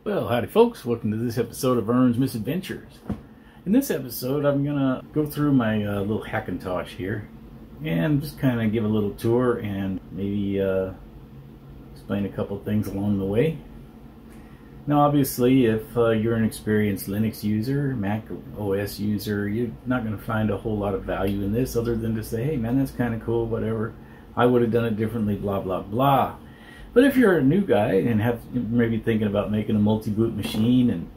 Well, howdy folks, welcome to this episode of Vern's Misadventures. In this episode, I'm gonna go through my little Hackintosh here and just kind of give a little tour and maybe explain a couple things along the way. Now obviously, if you're an experienced Linux user, Mac OS user, you're not going to find a whole lot of value in this other than to say, hey man, that's kind of cool, whatever. I would have done it differently, blah blah blah. But if you're a new guy and have maybe thinking about making a multi-boot machine and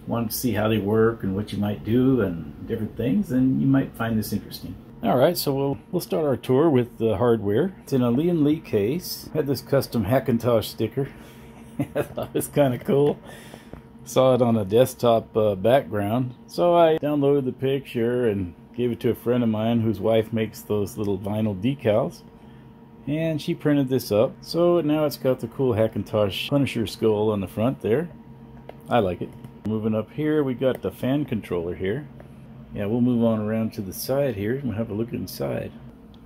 want to see how they work and what you might do and different things, then you might find this interesting. Alright, so we'll start our tour with the hardware. It's in a Lee & case. Had this custom Hackintosh sticker. I thought it was kind of cool. Saw it on a desktop background. So I downloaded the picture and gave it to a friend of mine whose wife makes those little vinyl decals. And she printed this up. So now it's got the cool Hackintosh Punisher skull on the front there. I like it. Moving up here, we got the fan controller here. Yeah, we'll move on around to the side here and we'll have a look inside.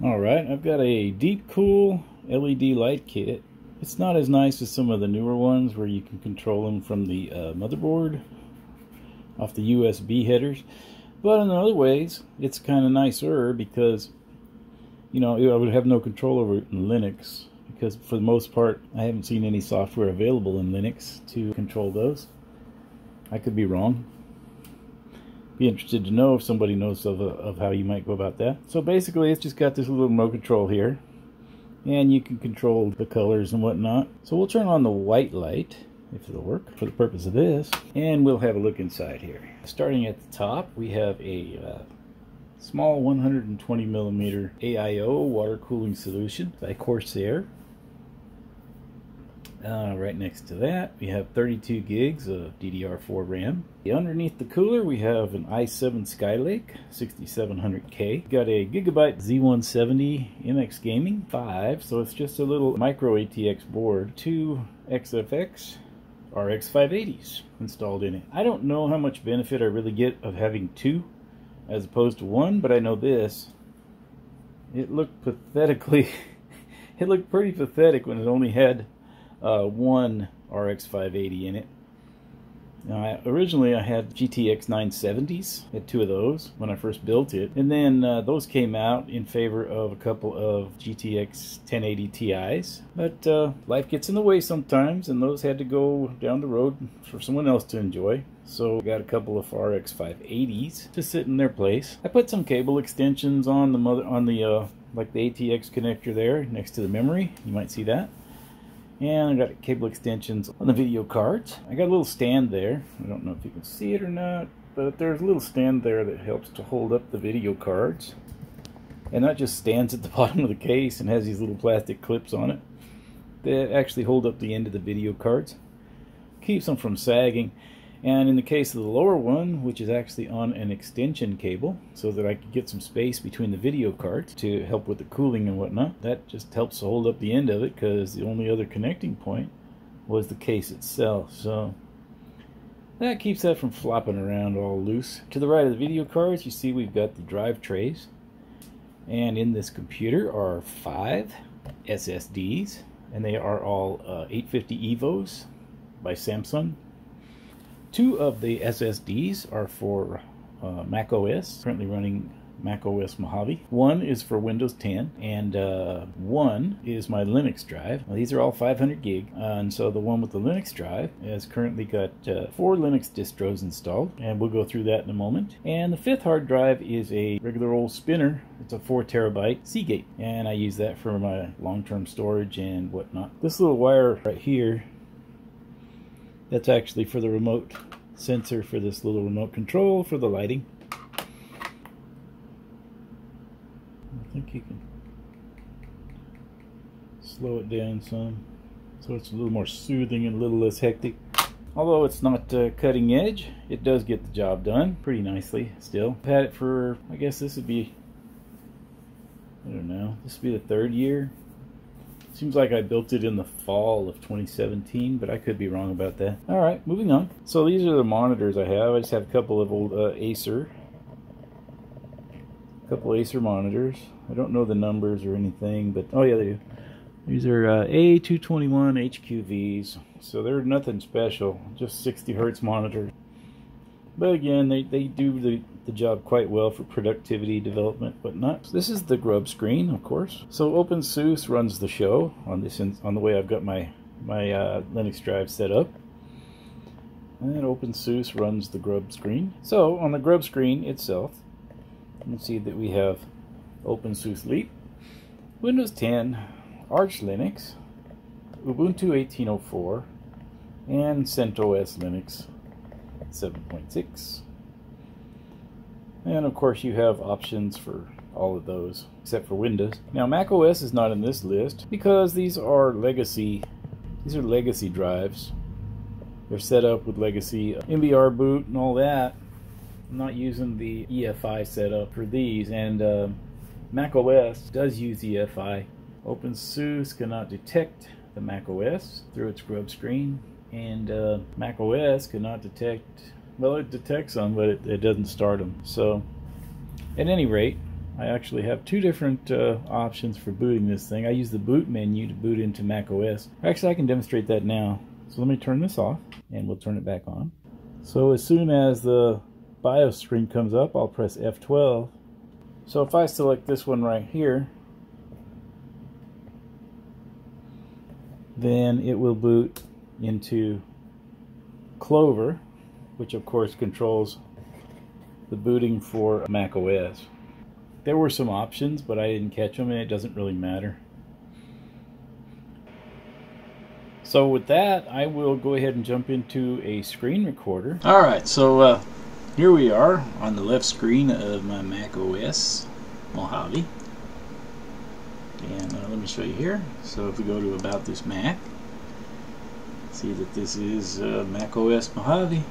Alright, I've got a deep cool LED light kit. It's not as nice as some of the newer ones where you can control them from the motherboard off the USB headers. But in other ways, it's kind of nicer because, you know, I would have no control over it in Linux. Because for the most part, I haven't seen any software available in Linux to control those. I could be wrong. Be interested to know if somebody knows of how you might go about that. So basically, it's just got this little remote control here. And you can control the colors and whatnot. So we'll turn on the white light, if it'll work, for the purpose of this. And we'll have a look inside here. Starting at the top, we have a small 120mm AIO water cooling solution by Corsair. Right next to that, we have 32 gigs of DDR4 RAM. Underneath the cooler, we have an i7 Skylake 6700K. Got a Gigabyte Z170 MX Gaming 5, so it's just a little micro ATX board. 2 XFX RX 580s installed in it. I don't know how much benefit I really get of having two as opposed to one, but I know this. It looked pathetically, it looked pretty pathetic when it only had one RX 580 in it. Now, originally I had GTX 970s, had two of those when I first built it, and then those came out in favor of a couple of GTX 1080 Ti's, but life gets in the way sometimes, and those had to go down the road for someone else to enjoy. So I got a couple of RX 580s to sit in their place. I put some cable extensions on the like the ATX connector there next to the memory. You might see that. And I got cable extensions on the video cards. I got a little stand there. I don't know if you can see it or not, but there's a little stand there that helps to hold up the video cards. And that just stands at the bottom of the case and has these little plastic clips on it that actually hold up the end of the video cards. Keeps them from sagging. And in the case of the lower one, which is actually on an extension cable, so that I could get some space between the video cards to help with the cooling and whatnot, that just helps to hold up the end of it because the only other connecting point was the case itself. So that keeps that from flopping around all loose. To the right of the video cards, you see we've got the drive trays. And in this computer are 5 SSDs, and they are all 850 EVOs by Samsung. 2 of the SSDs are for Mac OS, currently running Mac OS Mojave. 1 is for Windows 10, and 1 is my Linux drive. Now, these are all 500 gig, and so the one with the Linux drive has currently got 4 Linux distros installed, and we'll go through that in a moment. And the 5th hard drive is a regular old spinner. It's a 4 terabyte Seagate, and I use that for my long-term storage and whatnot. This little wire right here, that's actually for the remote sensor for this little remote control for the lighting. I think you can slow it down some so it's a little more soothing and a little less hectic. Although it's not cutting edge, it does get the job done pretty nicely still. I've had it for, I guess this would be, I don't know, this would be the 3rd year. Seems like I built it in the fall of 2017, but I could be wrong about that. Alright, moving on. So these are the monitors I have. I just have a couple of old Acer. A couple Acer monitors. I don't know the numbers or anything, but oh yeah, they do. These are A221 HQVs, so they're nothing special, just 60 Hertz monitors. But again, they do the job quite well for productivity, development, whatnot. So this is the grub screen, of course. So OpenSUSE runs the show on this on the way I've got my Linux drive set up. And OpenSUSE runs the grub screen. So on the grub screen itself, you can see that we have OpenSUSE Leap, Windows 10, Arch Linux, Ubuntu 18.04, and CentOS Linux 7.6. And of course you have options for all of those except for Windows. Now Mac OS is not in this list because these are legacy drives. They're set up with legacy MBR boot and all that. I'm not using the EFI setup for these, and Mac OS does use EFI. OpenSUSE cannot detect the Mac OS through its grub screen, and Mac OS cannot detect, well, it detects them, but it doesn't start them. So at any rate, I actually have two different options for booting this thing. I use the boot menu to boot into Mac OS. Actually, I can demonstrate that now. So let me turn this off and we'll turn it back on. So as soon as the BIOS screen comes up, I'll press F12. So if I select this one right here, then it will boot into Clover, which of course controls the booting for Mac OS. There were some options, but I didn't catch them, and it doesn't really matter. So with that, I will go ahead and jump into a screen recorder. Alright, so here we are on the left screen of my Mac OS Mojave. And let me show you here. So if we go to About This Mac, see that this is Mac OS Mojave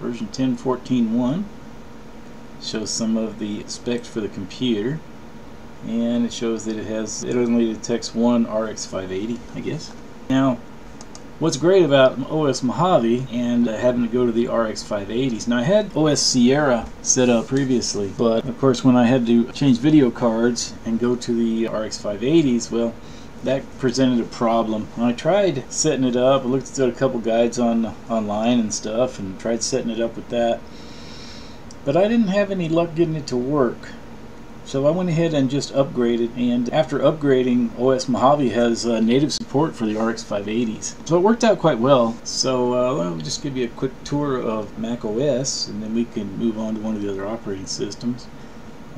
version 10.14.1. Shows some of the specs for the computer, and it shows that it only detects one RX 580, I guess. Now, what's great about OS Mojave and having to go to the RX 580s, now I had OS Sierra set up previously, but of course when I had to change video cards and go to the RX 580s, well, that presented a problem. When I tried setting it up, I looked at a couple guides online and stuff, and tried setting it up with that, but I didn't have any luck getting it to work. So I went ahead and just upgraded, and after upgrading, OS Mojave has native support for the RX 580s. So it worked out quite well. So I'll just give you a quick tour of Mac OS, and then we can move on to one of the other operating systems.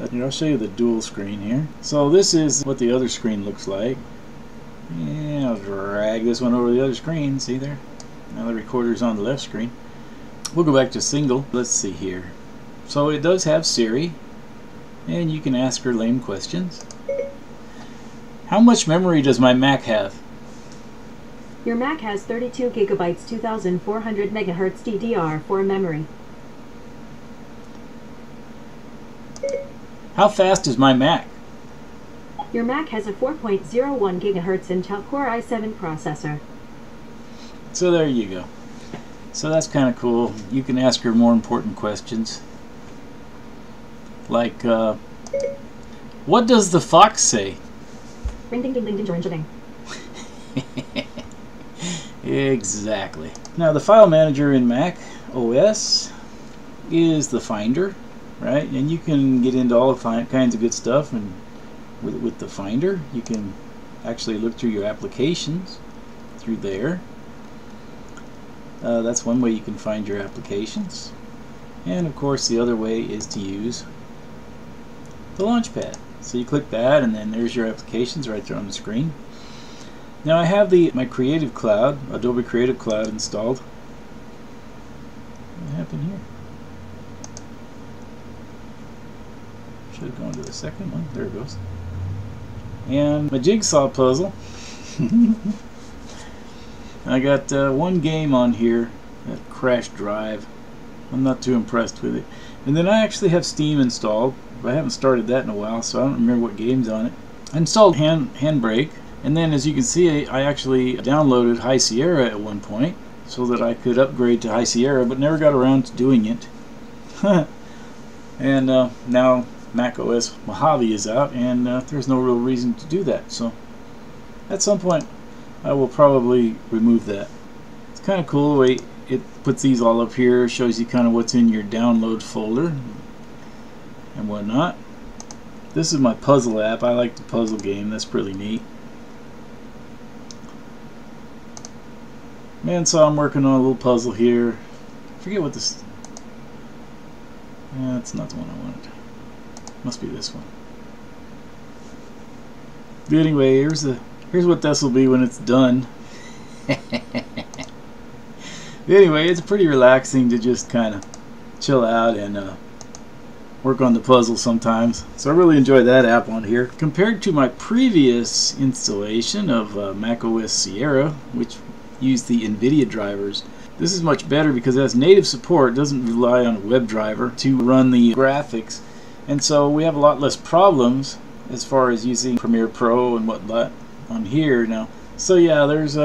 I'll show you the dual screen here. So this is what the other screen looks like. And I'll drag this one over the other screen. See there? Now the recorder's on the left screen. We'll go back to single. Let's see here. So it does have Siri, and you can ask her lame questions. How much memory does my Mac have? Your Mac has 32 gigabytes 2400 megahertz DDR4 memory. How fast is my Mac? Your Mac has a 4.01 gigahertz Intel Core i7 processor. So there you go. So that's kind of cool. You can ask her more important questions. Like, what does the fox say? Ring ding ding ding ding ding ding. Exactly. Now the file manager in Mac OS is the Finder, right? And you can get into all kinds of good stuff, and with the Finder you can actually look through your applications through there. That's one way you can find your applications. And of course the other way is to use the Launchpad. So you click that, and then there's your applications right there on the screen. Now I have my Creative Cloud, Adobe Creative Cloud installed. What happened here? Should have gone to the second one. There it goes. And my jigsaw puzzle. I got one game on here, that Crash Drive. I'm not too impressed with it. And then I actually have Steam installed. I haven't started that in a while, so I don't remember what game's on it. I installed Handbrake, and then as you can see, I actually downloaded High Sierra at one point so that I could upgrade to High Sierra, but never got around to doing it. And now Mac OS Mojave is out, and there's no real reason to do that. So at some point I will probably remove that. It's kind of cool the way it puts these all up here, shows you kind of what's in your download folder and whatnot. This is my puzzle app. I like the puzzle game. That's pretty neat. Man, so I'm working on a little puzzle here. I forget what this... Yeah, that's not the one I wanted. Must be this one. But anyway, here's what this will be when it's done. Anyway, it's pretty relaxing to just kind of chill out and work on the puzzle sometimes. So I really enjoy that app on here. Compared to my previous installation of macOS Sierra, which used the NVIDIA drivers, this is much better because it has native support. It doesn't rely on a web driver to run the graphics. And so we have a lot less problems as far as using Premiere Pro and whatnot on here now. So yeah, there's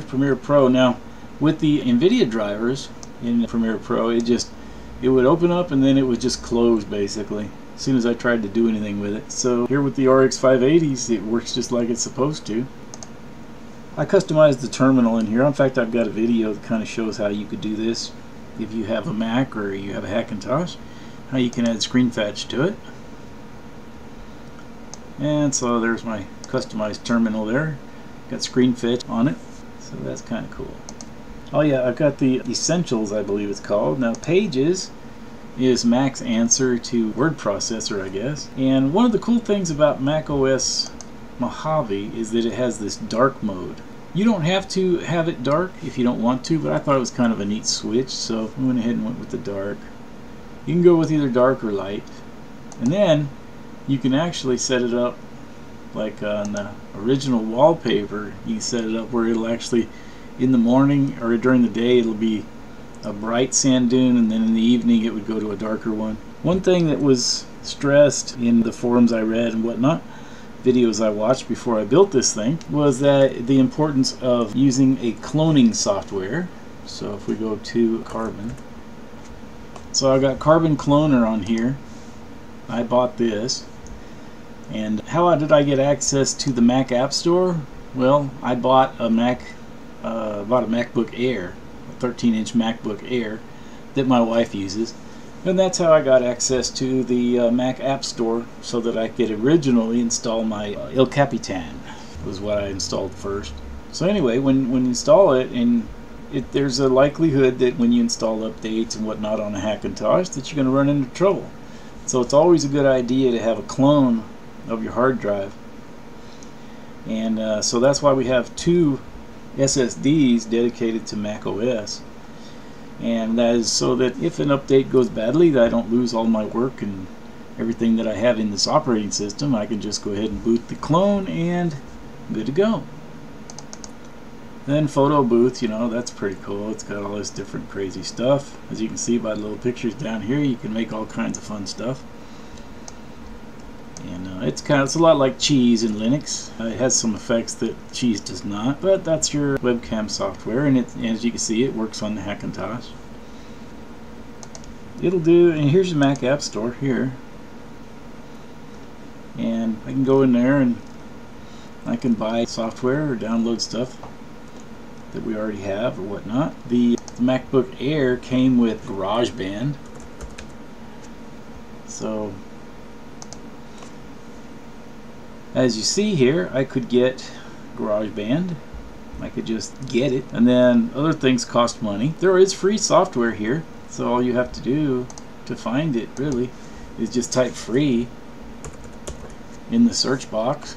Premiere Pro. Now with the NVIDIA drivers in Premiere Pro, it would open up and then it would just close basically as soon as I tried to do anything with it. So here with the RX 580s, it works just like it's supposed to. I customized the terminal in here. In fact, I've got a video that kind of shows how you could do this if you have a Mac or you have a Hackintosh, how you can add screen fetch to it. And so there's my customized terminal there. Got screen fetch on it, so that's kind of cool. Oh yeah, I've got the Essentials, I believe it's called. Now Pages is Mac's answer to word processor, I guess. And one of the cool things about macOS Mojave is that it has this dark mode. You don't have to have it dark if you don't want to, but I thought it was kind of a neat switch, so I went ahead and went with the dark. You can go with either dark or light, and then you can actually set it up like on the original wallpaper. You can set it up where it'll actually, in the morning or during the day, it'll be a bright sand dune, and then in the evening it would go to a darker one. One thing that was stressed in the forums I read and whatnot, videos I watched before I built this thing, was that the importance of using a cloning software. So if we go to Carbon, so I've got Carbon Cloner on here. I bought this. And how did I get access to the Mac App Store? Well, I bought a MacBook Air, a 13-inch MacBook Air that my wife uses. And that's how I got access to the Mac App Store, so that I could originally install my El Capitan, was what I installed first. So anyway, when you install it, and there's a likelihood that when you install updates and whatnot on a Hackintosh that you're going to run into trouble. So it's always a good idea to have a clone of your hard drive. And so that's why we have two SSDs dedicated to Mac OS. And that is so that if an update goes badly, that I don't lose all my work and everything that I have in this operating system. I can just go ahead and boot the clone and good to go. Then Photo Booth, you know, that's pretty cool. It's got all this different crazy stuff. As you can see by the little pictures down here, you can make all kinds of fun stuff. And it's a lot like Cheese in Linux. It has some effects that Cheese does not, but that's your webcam software, and as you can see, it works on the Hackintosh. It'll do, and here's your Mac App Store here, and I can go in there and I can buy software or download stuff that we already have or whatnot. The MacBook Air came with GarageBand, so as you see here, I could get GarageBand. I could just get it, and then other things cost money. There is free software here, so all you have to do to find it really is just type free in the search box.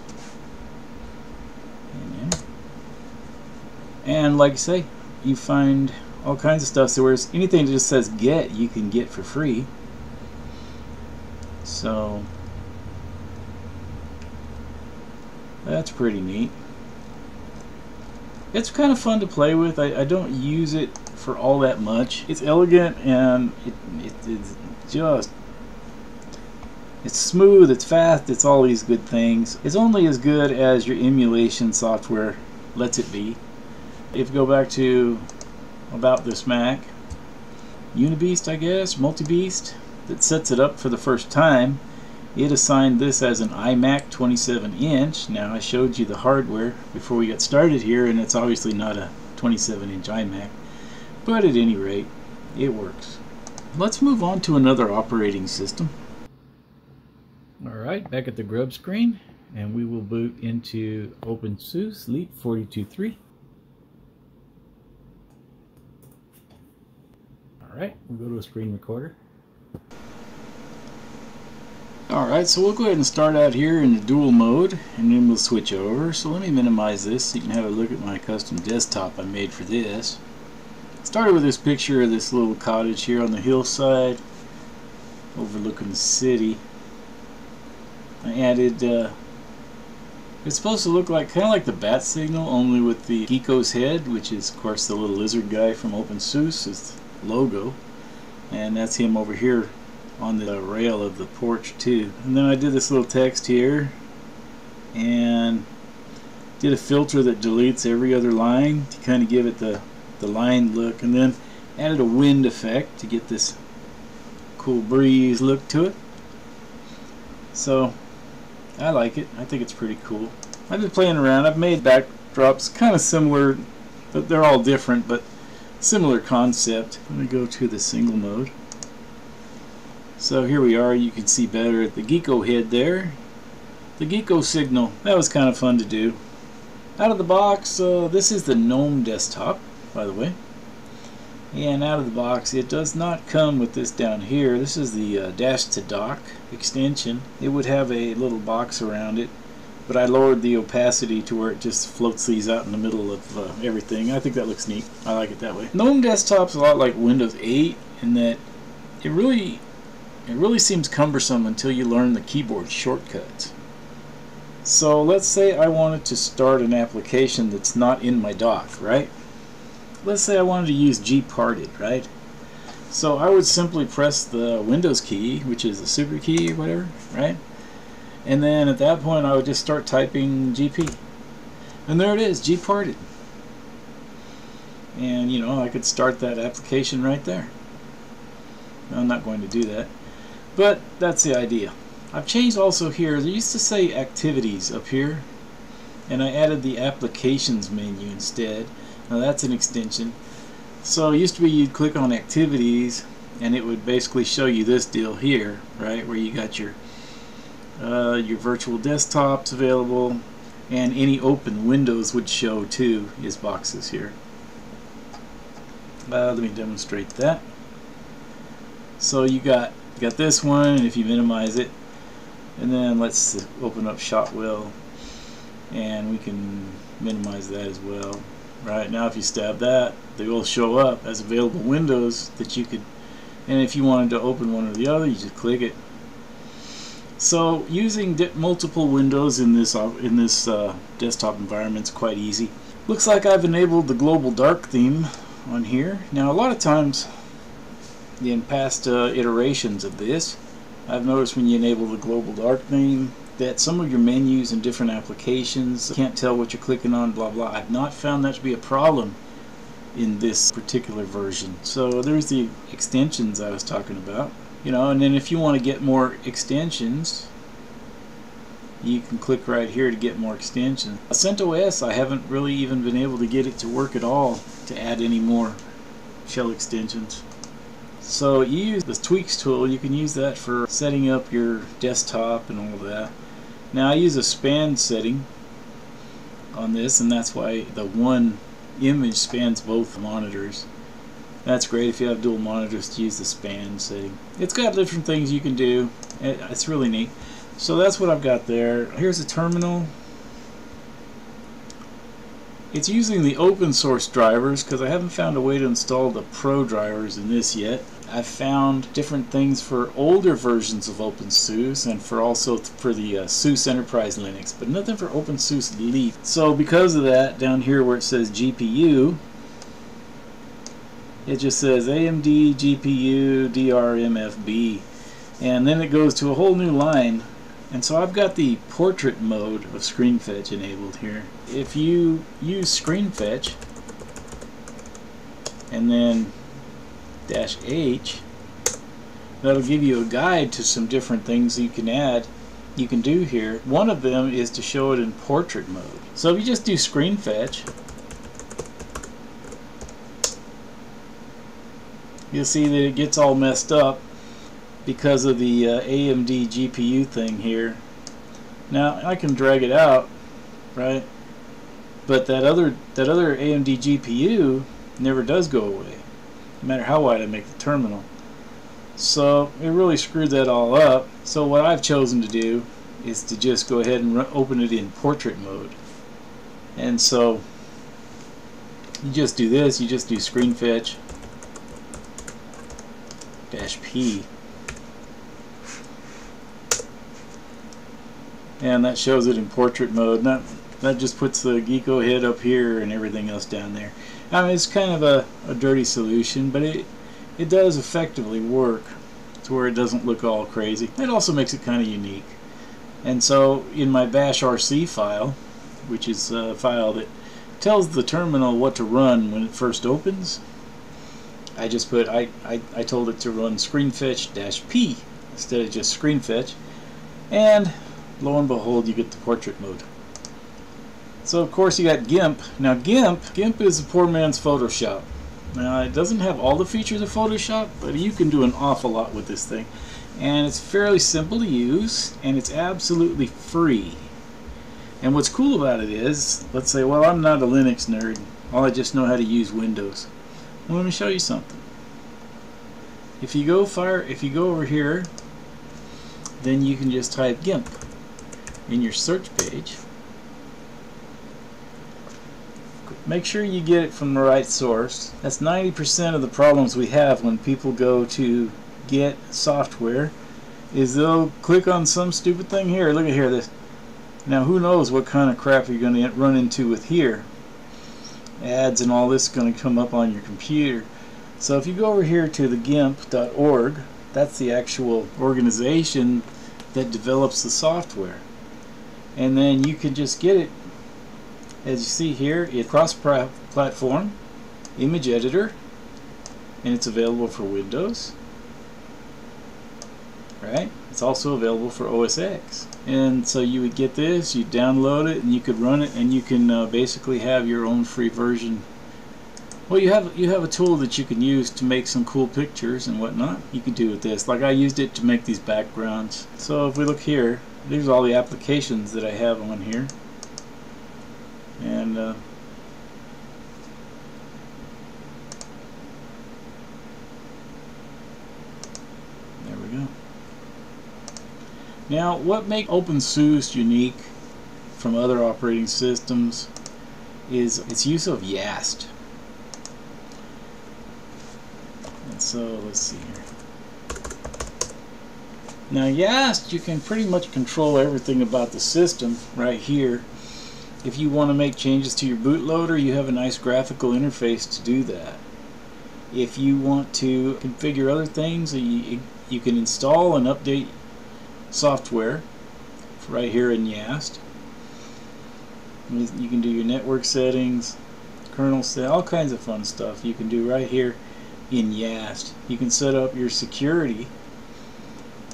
And like I say, you find all kinds of stuff. So whereas anything that just says get, you can get for free. So that's pretty neat. It's kind of fun to play with. I don't use it for all that much. It's elegant, and it's just, it's smooth, it's fast, it's all these good things. It's only as good as your emulation software lets it be. If you go back to About This Mac, Unibeast, I guess, Multibeast, that sets it up for the first time, It assigned this as an iMac 27-inch. Now I showed you the hardware before we got started here, and it's obviously not a 27-inch iMac, but at any rate, it works. Let's move on to another operating system. Alright, back at the grub screen, and we will boot into OpenSUSE Leap 42.3. Alright, we'll go to a screen recorder. Alright, so we'll go ahead and start out here in the dual mode, and then we'll switch over. So let me minimize this so you can have a look at my custom desktop I made for this. Started with this picture of this little cottage here on the hillside overlooking the city. I added, it's supposed to look like kind of like the bat signal, only with the Gecko's head, which is of course the little lizard guy from OpenSUSE's logo, and that's him over here on the rail of the porch too. And then I did this little text here and did a filter that deletes every other line to kind of give it the line look, and then added a wind effect to get this cool breeze look to it. So I like it. I think it's pretty cool. I've been playing around. I've made backdrops kind of similar, but they're all different, but similar concept. Let me go to the single mode. So here we are. You can see better at the Gecko head there. The Gecko signal. That was kind of fun to do. Out of the box, this is the GNOME desktop, by the way. And out of the box, it does not come with this down here. This is the Dash to Dock extension. It would have a little box around it, but I lowered the opacity to where it just floats these out in the middle of everything. I think that looks neat. I like it that way. GNOME desktop's a lot like Windows 8 in that it really seems cumbersome until you learn the keyboard shortcuts. So let's say I wanted to start an application that's not in my dock, right? Let's say I wanted to use gparted, right? So I would simply press the Windows key, which is the super key or whatever, right? And then at that point I would just start typing GP. And there it is, gparted. And you know, I could start that application right there. I'm not going to do that, but that's the idea. I've changed also here, they used to say activities up here, and I added the applications menu instead. Now that's an extension. So it used to be you'd click on activities and it would basically show you this deal here, right, where you got your virtual desktops available, and any open windows would show too, is boxes here. Let me demonstrate that. So you got this one, and if you minimize it, and then let's open up Shotwell, and we can minimize that as well. Right now, if you stab that, they will show up as available windows that you could, and if you wanted to open one or the other, you just click it. So using multiple windows in this desktop environment is quite easy. Looks like I've enabled the global dark theme on here. Now a lot of times in past iterations of this, I've noticed when you enable the global dark theme that some of your menus and different applications can't tell what you're clicking on, blah blah. I've not found that to be a problem in this particular version. So there's the extensions I was talking about, you know, and then if you want to get more extensions, you can click right here to get more extensions. CentOS, I haven't really even been able to get it to work at all to add any more shell extensions. So you use the tweaks tool, you can use that for setting up your desktop and all of that. Now I use a span setting on this, and that's why the one image spans both monitors. That's great if you have dual monitors to use the span setting. It's got different things you can do. It's really neat. So that's what I've got there. Here's a terminal. It's using the open source drivers because I haven't found a way to install the pro drivers in this yet. I've found different things for older versions of OpenSUSE and for also for the SUSE Enterprise Linux, but nothing for OpenSUSE Leap. So because of that, down here where it says GPU, it just says AMD GPU DRMFB, and then it goes to a whole new line. And so I've got the portrait mode of screen fetch enabled here. If you use screen fetch and then -H, that'll give you a guide to some different things you can add, you can do here. One of them is to show it in portrait mode. So if you just do screen fetch, you'll see that it gets all messed up because of the AMD GPU thing here. Now I can drag it out, right? But that other AMD GPU never does go away, no matter how wide I make the terminal. So it really screwed that all up. So what I've chosen to do is to just go ahead and open it in portrait mode. And so you just do this, you just do screen fetch -P, and that shows it in portrait mode. That just puts the Geeko head up here and everything else down there. I mean, it's kind of a dirty solution, but it does effectively work to where it doesn't look all crazy. It also makes it kind of unique. And so in my bash RC file, which is a file that tells the terminal what to run when it first opens, I just put, I told it to run screen fetch -P instead of just screen fetch, and lo and behold, you get the portrait mode. So of course you got GIMP. Now GIMP is a poor man's Photoshop. Now it doesn't have all the features of Photoshop, but you can do an awful lot with this thing. And it's fairly simple to use, and it's absolutely free. And what's cool about it is, let's say, well, I'm not a Linux nerd. I just know how to use Windows. Well, let me show you something. If you go over here, then you can just type GIMP in your search page. Make sure you get it from the right source. That's 90% of the problems we have when people go to get software, is they'll click on some stupid thing here. Look at here, this. Now who knows what kind of crap you're going to run into with here. Ads and all this is going to come up on your computer. So if you go over here to the GIMP.org, that's the actual organization that develops the software. And then you can just get it. As you see here, it's cross-platform, image editor, and it's available for Windows. Right? It's also available for OS X. And so you would get this, you download it, and you could run it, and you can basically have your own free version. Well, you have a tool that you can use to make some cool pictures and whatnot. You can do with this. Like I used it to make these backgrounds. So if we look here, there's all the applications that I have on here. And there we go. Now, what makes OpenSUSE unique from other operating systems is its use of YAST. And so, let's see here. Now, YAST, you can pretty much control everything about the system right here. If you want to make changes to your bootloader, you have a nice graphical interface to do that. If you want to configure other things, you can install and update software right here in YAST. You can do your network settings, kernel set, all kinds of fun stuff you can do right here in YAST. You can set up your security.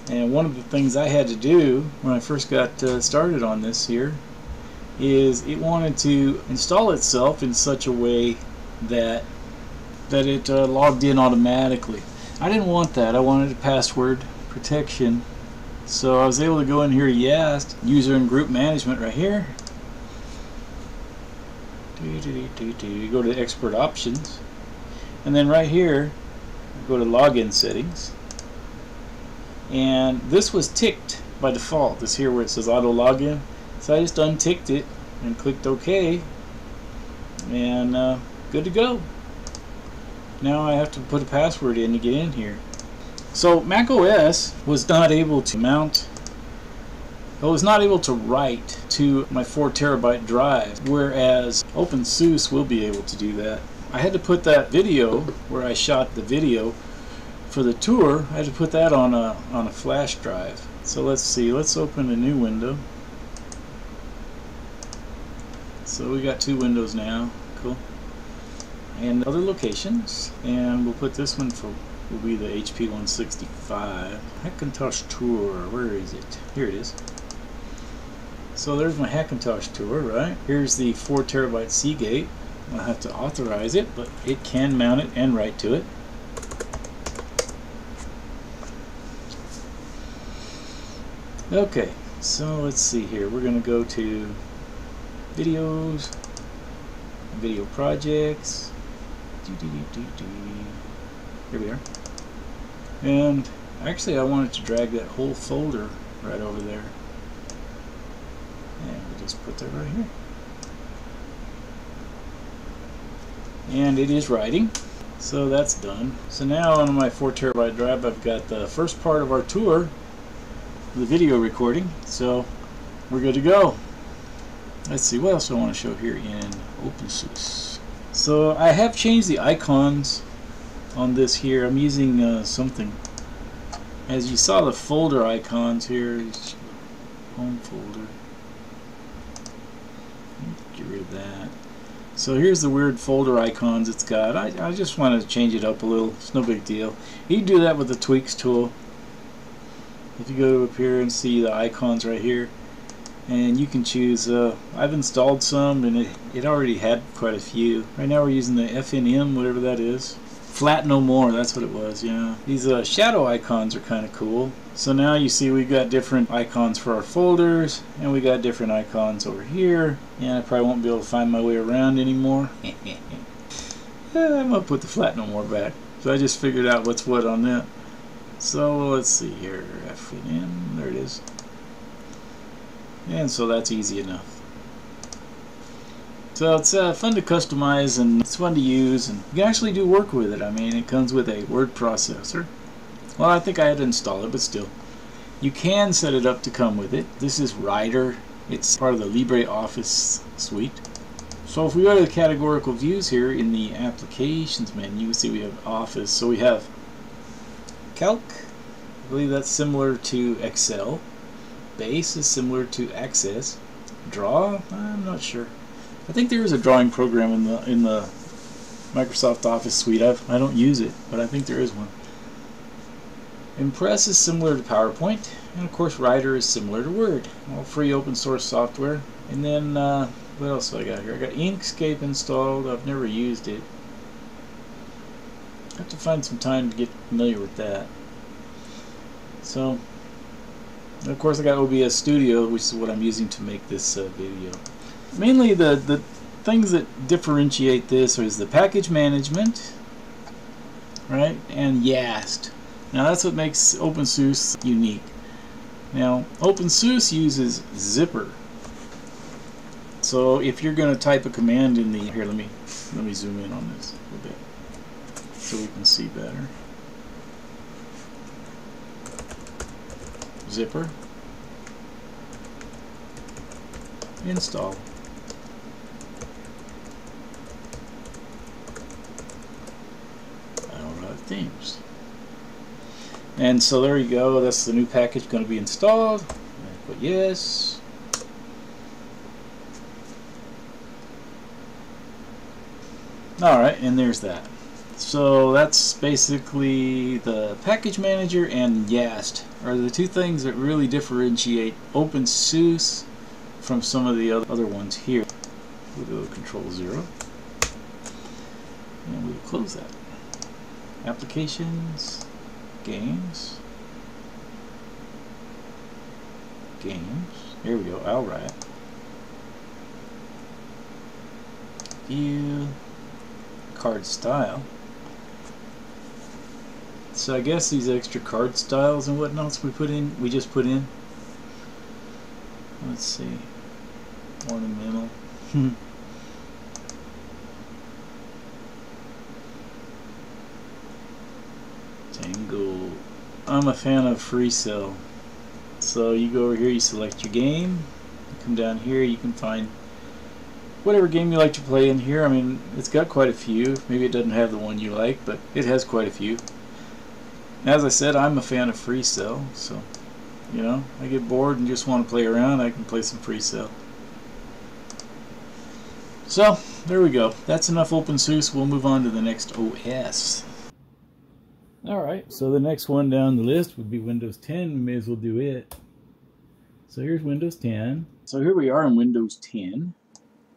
And one of the things I had to do when I first got started on this here is it wanted to install itself in such a way that it logged in automatically. I didn't want that. I wanted a password protection. So I was able to go in here, YAST, user and group management right here. You go to expert options, and then right here go to login settings, and this was ticked by default. This here where it says auto login. So I just unticked it and clicked OK, and good to go. Now I have to put a password in to get in here. So Mac OS was not able to mount, I was not able to write to my 4 terabyte drive, whereas OpenSUSE will be able to do that. I had to put that video where I shot the video for the tour, I had to put that on a flash drive. So let's see, let's open a new window. So we got 2 windows now, cool. And other locations, and we'll put this one for will be the HP 165. Hackintosh Tour, where is it? Here it is. So there's my Hackintosh Tour, right? Here's the 4 terabyte Seagate. I'll have to authorize it, but it can mount it and write to it. Okay, so let's see here. We're going to go to videos, video projects. Here we are. And actually I wanted to drag that whole folder right over there. And we just put that right here. And it is writing. So that's done. So now on my 4 terabyte drive I've got the first part of our tour, the video recording. So we're good to go. Let's see, what else do I want to show here in OpenSUSE. So I have changed the icons on this here. I'm using something. As you saw, the folder icons here is home folder. Get rid of that. So here's the weird folder icons it's got. I just want to change it up a little. It's no big deal. You can do that with the tweaks tool. If you go up here and see the icons right here, and you can choose, I've installed some and it already had quite a few. Right now we're using the FNM, whatever that is. Flat no more, that's what it was, yeah. These shadow icons are kind of cool. So now you see we've got different icons for our folders, and we got different icons over here. And I probably won't be able to find my way around anymore. I'm gonna put the flat no more back. So I just figured out what's what on that. So let's see here, FNM, there it is. And so that's easy enough. So it's fun to customize and it's fun to use, and you can actually do work with it. I mean, it comes with a word processor. Well, I think I had to install it, but still. You can set it up to come with it. This is Writer. It's part of the LibreOffice suite. So if we go to the categorical views here in the applications menu, you see we have Office. So we have Calc. I believe that's similar to Excel. Base is similar to Access. Draw? I'm not sure. I think there is a drawing program in the Microsoft Office suite. I don't use it, but I think there is one. Impress is similar to PowerPoint, and of course Writer is similar to Word. All free open source software. And then what else do I got here? I got Inkscape installed. I've never used it. I have to find some time to get familiar with that. So. And of course I got OBS Studio, which is what I'm using to make this video. Mainly the things that differentiate this is the package management, right, and YAST. Now that's what makes OpenSUSE unique. Now OpenSUSE uses zipper. So if you're going to type a command in the here, let me zoom in on this a little bit so we can see better. Zipper, install. Alright, themes. And so there you go, that's the new package going to be installed. Put yes. Alright, and there's that. So that's basically the package manager and YAST are the two things that really differentiate OpenSUSE from some of the other ones here. We'll go Control 0 and we'll close that. Applications, games, here we go, alright. View, card style. So I guess these extra card styles and whatnot we just put in. Let's see. Ornamental. Tango. I'm a fan of free cell. So you go over here, you select your game, you come down here, you can find whatever game you like to play in here. I mean, it's got quite a few. Maybe it doesn't have the one you like, but it has quite a few. As I said, I'm a fan of free cell, so you know, I get bored and just want to play around, I can play some free cell. So there we go. That's enough OpenSUSE. We'll move on to the next OS. Alright, so the next one down the list would be Windows 10. We may as well do it. So here's Windows 10. So here we are in Windows 10.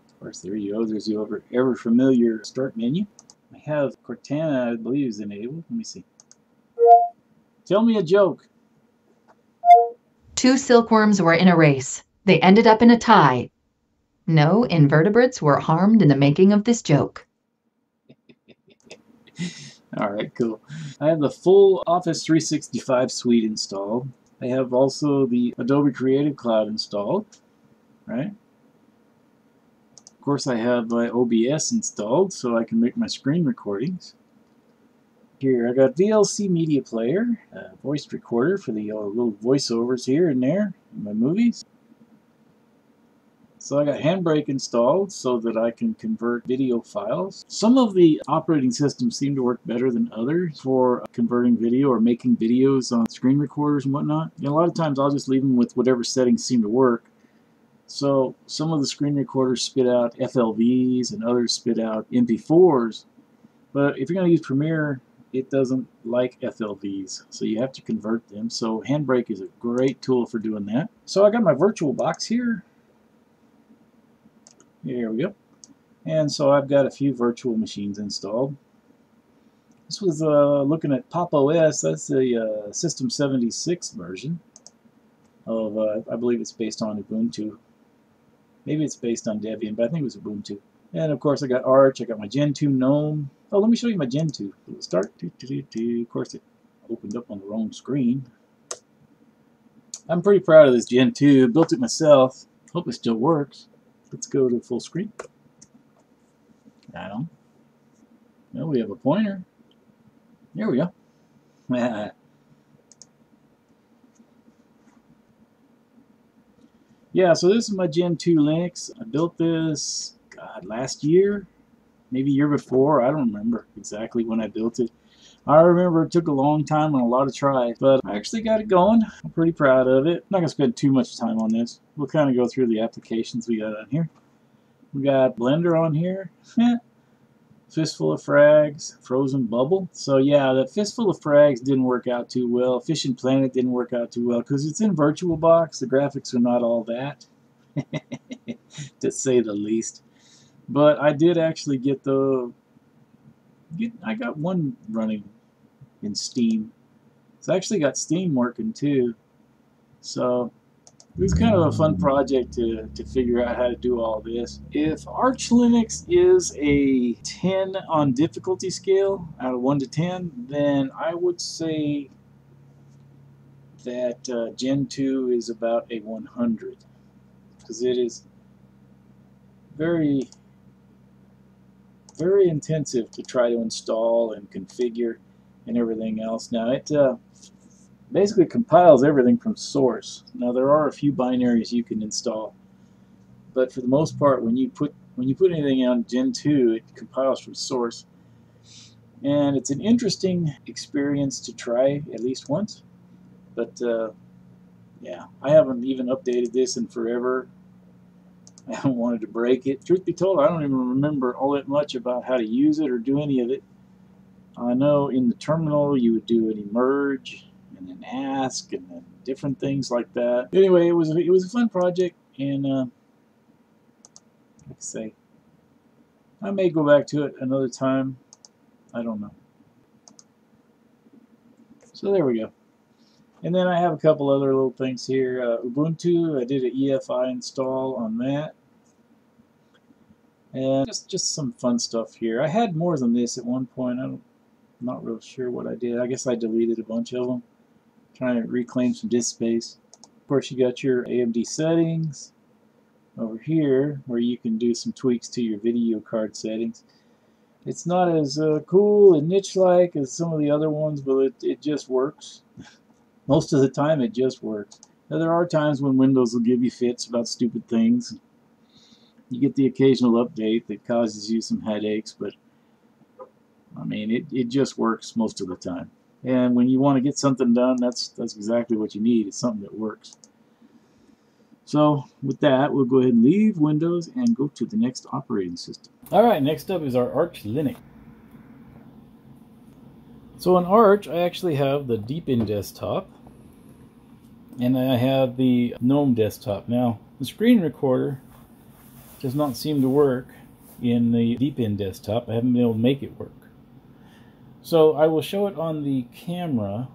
Of course, there you go. There's the ever familiar start menu. I have Cortana, I believe, is enabled. Let me see. Tell me a joke. Two silkworms were in a race. They ended up in a tie. No invertebrates were harmed in the making of this joke. Alright, cool. I have the full Office 365 suite installed. I have also the Adobe Creative Cloud installed. Right? Of course, I have my OBS installed so I can make my screen recordings. Here, I got VLC Media Player, voice recorder for the little voiceovers here and there in my movies. So I got Handbrake installed so that I can convert video files. Some of the operating systems seem to work better than others for converting video or making videos on screen recorders and whatnot. And a lot of times I'll just leave them with whatever settings seem to work. So some of the screen recorders spit out FLVs and others spit out MP4s. But if you're going to use Premiere, it doesn't like FLVs, so you have to convert them. So Handbrake is a great tool for doing that. So I got my virtual box here. Here we go. And so I've got a few virtual machines installed. This was looking at Pop! OS. That's the System 76 version of, I believe it's based on Ubuntu. Maybe it's based on Debian, but I think it was Ubuntu. And of course I got Arch, I got my Gen 2 GNOME. Oh, let me show you my Gen 2. We'll start. Of course it opened up on the wrong screen. I'm pretty proud of this Gen 2. Built it myself. Hope it still works. Let's go to full screen. I don't. Well, we have a pointer. There we go. Yeah, so this is my Gen 2 Linux. I built this, God, last year, maybe year before. I don't remember exactly when I built it. I remember it took a long time and a lot of tries, but I actually got it going. I'm pretty proud of it. I'm not going to spend too much time on this. We'll kind of go through the applications we got on here. We got Blender on here. Fistful of Frags, Frozen Bubble. So yeah, that Fistful of Frags didn't work out too well. Fishing Planet didn't work out too well because it's in VirtualBox. The graphics are not all that, to say the least. But I did actually get I got one running in Steam. So I actually got Steam working too. So it was kind of a fun project to figure out how to do all this. If Arch Linux is a 10 on difficulty scale, out of 1 to 10, then I would say that Gen 2 is about a 100. Because it is very, very intensive to try to install and configure and everything else. Now it basically compiles everything from source. Now there are a few binaries you can install, but for the most part, when you put anything on Gen 2, it compiles from source, and it's an interesting experience to try at least once. But yeah, I haven't even updated this in forever. I haven't wanted to break it. Truth be told, I don't even remember all that much about how to use it or do any of it. I know in the terminal you would do an emerge and then ask and then different things like that. Anyway, it was a fun project, and like I say, I may go back to it another time. I don't know. So there we go. And then I have a couple other little things here. Ubuntu, I did an EFI install on that. And just some fun stuff here. I had more than this at one point. I'm not real sure what I did. I guess I deleted a bunch of them, trying to reclaim some disk space. Of course, you got your AMD settings over here, where you can do some tweaks to your video card settings. It's not as cool and niche-like as some of the other ones, but it just works. Most of the time, it just works. Now, there are times when Windows will give you fits about stupid things. You get the occasional update that causes you some headaches, but I mean, it just works most of the time. And when you want to get something done, that's exactly what you need. It's something that works. So with that, we'll go ahead and leave Windows and go to the next operating system. Alright, next up is our Arch Linux. So on Arch, I actually have the Deepin desktop, and I have the GNOME desktop. Now, the screen recorder does not seem to work in the Deepin desktop. I haven't been able to make it work. So I will show it on the camera,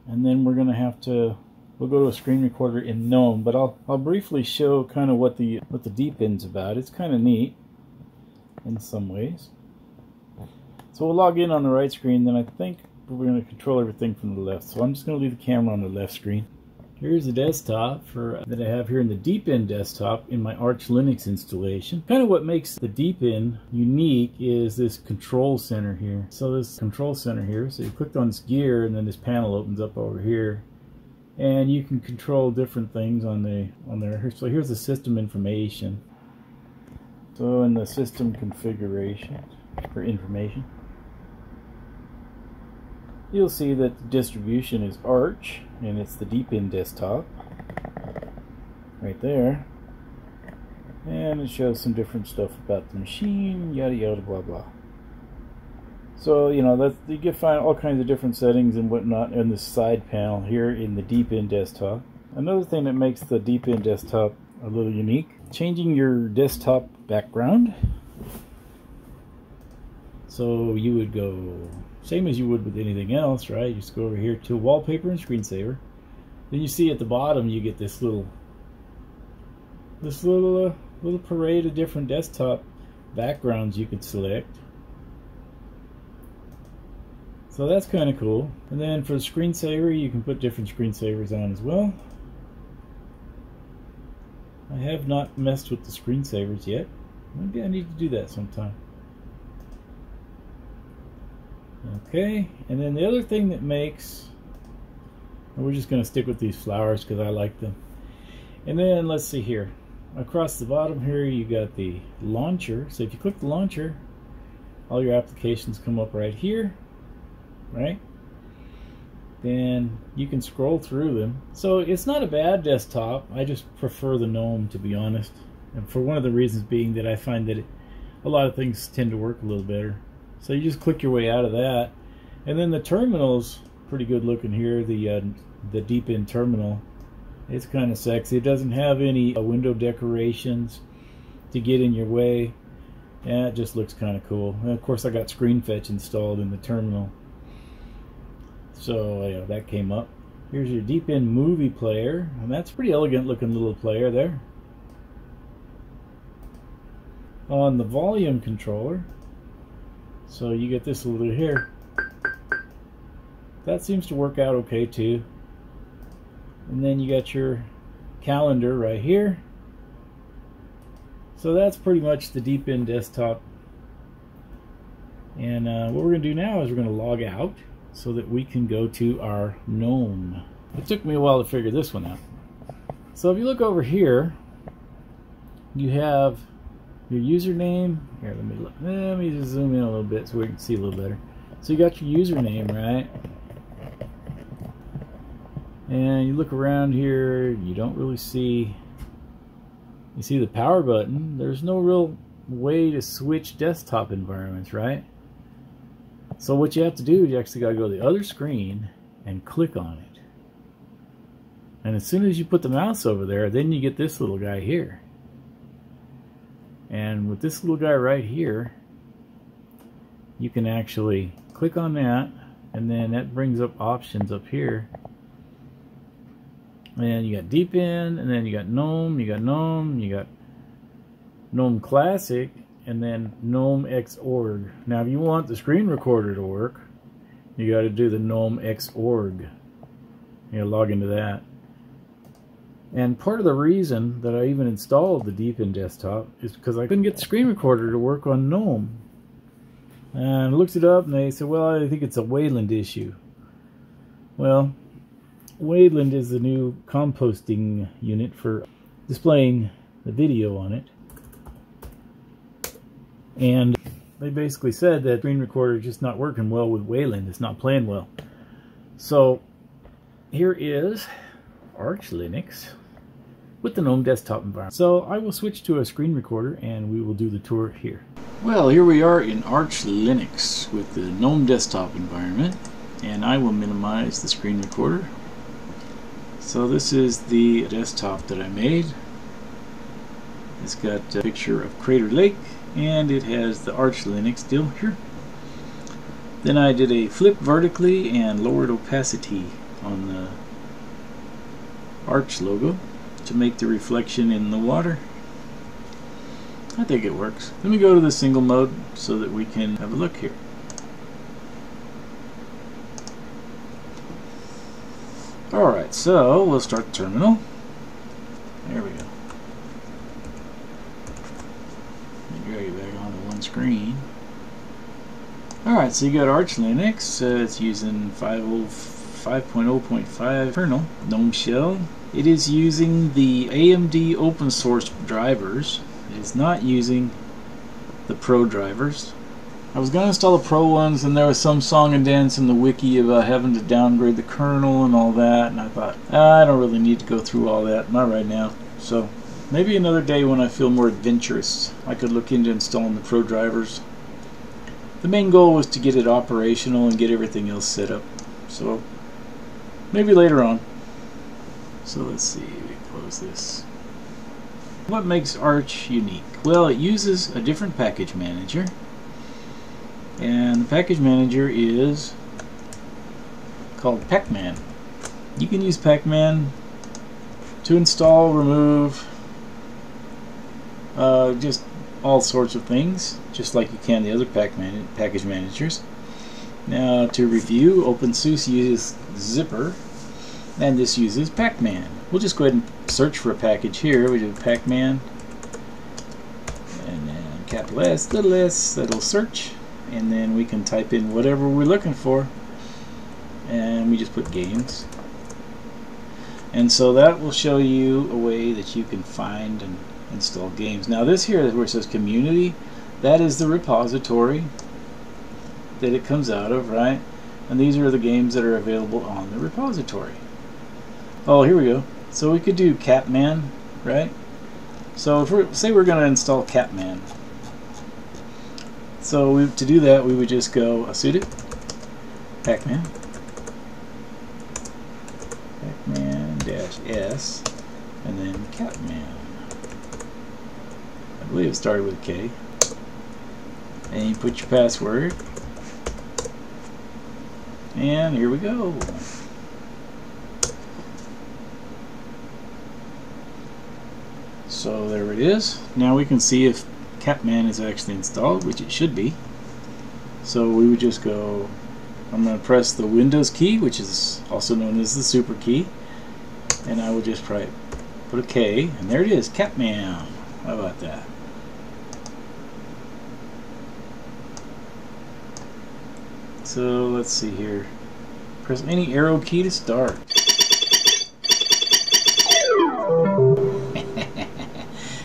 and then we'll go to a screen recorder in GNOME. But I'll briefly show kind of what the Deepin's about. It's kind of neat in some ways. So we'll log in on the right screen, then I think we're going to control everything from the left. So I'm just going to leave the camera on the left screen. Here's the desktop that I have here in the Deepin desktop in my Arch Linux installation. Kind of what makes the Deepin unique is this control center here. So this control center here, so you click on this gear and then this panel opens up over here. And you can control different things on there. So here's the system information. So in the system configuration for information, you'll see that the distribution is Arch, and it's the Deepin desktop right there, and it shows some different stuff about the machine, yada yada blah blah. So you know, you can find all kinds of different settings and whatnot in the side panel here in the Deepin desktop. Another thing that makes the Deepin desktop a little unique, changing your desktop background. So you would go same as you would with anything else, right? You just go over here to wallpaper and screensaver. Then you see at the bottom you get this little parade of different desktop backgrounds you can select. So that's kind of cool. And then for the screensaver, you can put different screensavers on as well. I have not messed with the screensavers yet. Maybe I need to do that sometime. Okay, and then the other thing that makes, we're just going to stick with these flowers because I like them. And then let's see here, across the bottom here you got the launcher. So if you click the launcher, all your applications come up right here, right? Then you can scroll through them. So it's not a bad desktop. I just prefer the GNOME, to be honest, and for one of the reasons being that I find that a lot of things tend to work a little better. So you just click your way out of that, and then the terminal's pretty good looking here. The Deepin terminal, it's kind of sexy. It doesn't have any window decorations to get in your way, and it just looks kind of cool. And of course, I got Screen Fetch installed in the terminal, so yeah, that came up. Here's your Deepin movie player, and that's a pretty elegant looking little player there. On the volume controller, so you get this little here. That seems to work out okay too. And then you got your calendar right here. So that's pretty much the Deepin desktop. And what we're going to do now is we're going to log out so that we can go to our GNOME. It took me a while to figure this one out. So if you look over here, you have your username. Here, let me just zoom in a little bit so we can see a little better. So you got your username, right? And you look around here, you don't really see, you see the power button. There's no real way to switch desktop environments, right? So what you have to do is you actually got to go to the other screen and click on it. And as soon as you put the mouse over there, then you get this little guy here. And with this little guy right here, you can actually click on that, and then that brings up options up here. And you got Deepin, and then you got GNOME, you got GNOME Classic, and then GNOME Xorg. Now if you want the screen recorder to work, you got to do the GNOME Xorg. You gotta log into that. And part of the reason that I even installed the Deepin desktop is because I couldn't get the screen recorder to work on GNOME. And I looked it up and they said, well, I think it's a Wayland issue. Well, Wayland is the new composting unit for displaying the video on it. And they basically said that screen recorder is just not working well with Wayland. It's not playing well. So here is Arch Linux with the GNOME desktop environment. So I will switch to a screen recorder and we will do the tour here. Well, here we are in Arch Linux with the GNOME desktop environment, and I will minimize the screen recorder. So this is the desktop that I made. It's got a picture of Crater Lake, and it has the Arch Linux deal here. Then I did a flip vertically and lowered opacity on the Arch logo to make the reflection in the water. I think it works. Let me go to the single mode so that we can have a look here. Alright, so we'll start the terminal. There we go. Let me drag it back onto one screen. Alright, so you got Arch Linux. It's using 5.0.5 kernel, GNOME shell. It is using the AMD open source drivers. It is not using the pro drivers. I was going to install the pro ones, and there was some song and dance in the wiki about having to downgrade the kernel and all that, and I thought, I don't really need to go through all that, not right now. So maybe another day when I feel more adventurous, I could look into installing the pro drivers. The main goal was to get it operational and get everything else set up. So maybe later on. So let's see, we close this. What makes Arch unique? Well, it uses a different package manager, and the package manager is called Pacman. You can use Pacman to install, remove, just all sorts of things, just like you can the other package managers. Now, to review, OpenSUSE uses Zipper, and this uses Pacman. We'll just go ahead and search for a package here. We do Pacman, and then capital S, little s, that'll search, and then we can type in whatever we're looking for, and we just put games. And so that will show you a way that you can find and install games. Now this here where it says community, that is the repository that it comes out of, right? And these are the games that are available on the repository. Oh, here we go. So we could do Catman, right? So if say we're going to install Catman. So to do that, we would just go sudo Pacman, Pacman-s, and then Catman. I believe it started with K. And you put your password. And here we go. So there it is. Now we can see if Catman is actually installed, which it should be. So we would just go, I'm going to press the Windows key, which is also known as the super key, and I will just put a K, and there it is, Catman. How about that? So let's see here. Press any arrow key to start.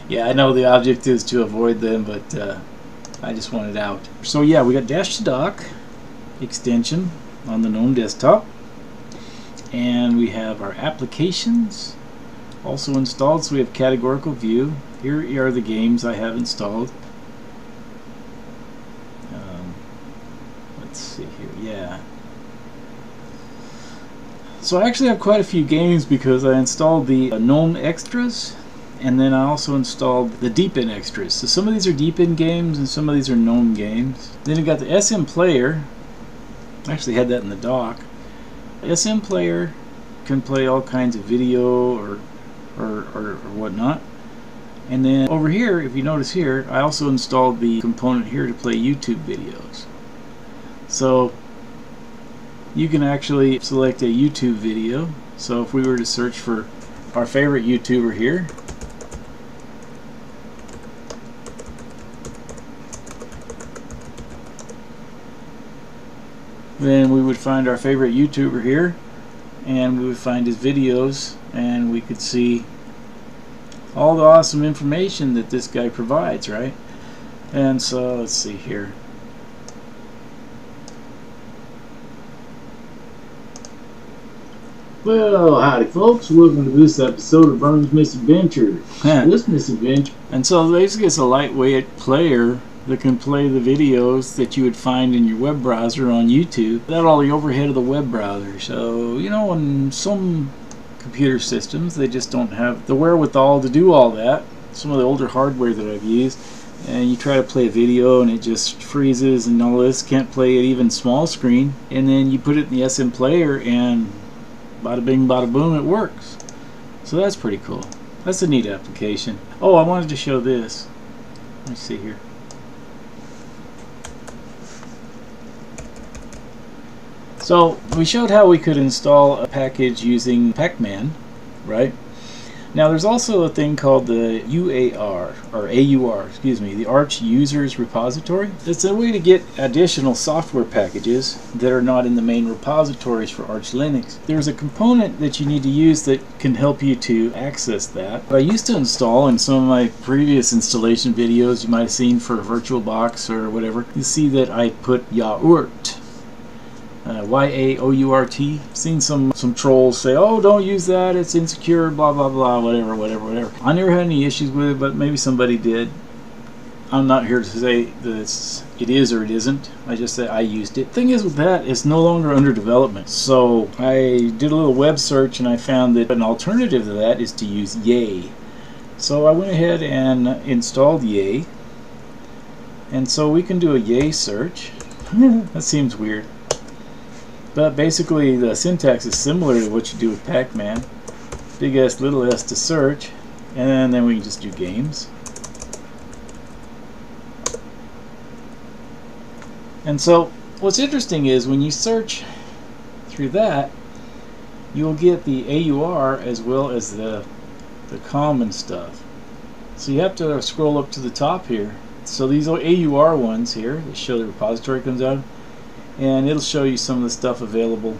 Yeah, I know the object is to avoid them, but I just want it out. So yeah, we got dash to dock extension on the GNOME desktop, and we have our applications also installed. So we have categorical view. Here are the games I have installed. Let's see here. Yeah. So I actually have quite a few games because I installed the GNOME extras. And then I also installed the deep-in extras. So some of these are deep-in games and some of these are GNOME games. Then you got the SM Player. I actually had that in the dock. SM Player can play all kinds of video or whatnot. And then over here, if you notice here, I also installed the component here to play YouTube videos. So you can actually select a YouTube video. So if we were to search for our favorite YouTuber here, then we would find our favorite YouTuber here, and we would find his videos, and we could see all the awesome information that this guy provides, right? And so let's see here. Well, howdy folks, welcome to this episode of Misadventure. This misadventure. And so basically it's a lightweight player that can play the videos that you would find in your web browser on YouTube without all the overhead of the web browser. So, you know, on some computer systems, they just don't have the wherewithal to do all that. Some of the older hardware that I've used, and you try to play a video and it just freezes and all this, can't play it even small screen, and then you put it in the SM player and bada bing bada boom, it works. So that's pretty cool. That's a neat application. Oh, I wanted to show this. Let me see here. So we showed how we could install a package using Pacman, right? Now there's also a thing called the UAR, or AUR, excuse me, the Arch Users Repository. It's a way to get additional software packages that are not in the main repositories for Arch Linux. There's a component that you need to use that can help you to access that. I used to install in some of my previous installation videos you might have seen for VirtualBox or whatever. You see that I put Yaourt. Y-A-O-U-R-T. Seen some trolls say, oh, don't use that, it's insecure, blah blah blah, whatever. I never had any issues with it, but maybe somebody did. I'm not here to say that it is or it isn't. I just say I used it. Thing is with that, it's no longer under development. So I did a little web search and I found that an alternative to that is to use Yay. So I went ahead and installed Yay. And so we can do a Yay search. That seems weird. But basically the syntax is similar to what you do with Pacman. Big S, little s to search, and then we can just do games. And so what's interesting is when you search through that, you'll get the AUR as well as the common stuff. So you have to scroll up to the top here. So these AUR ones here that show the repository comes out, and it'll show you some of the stuff available.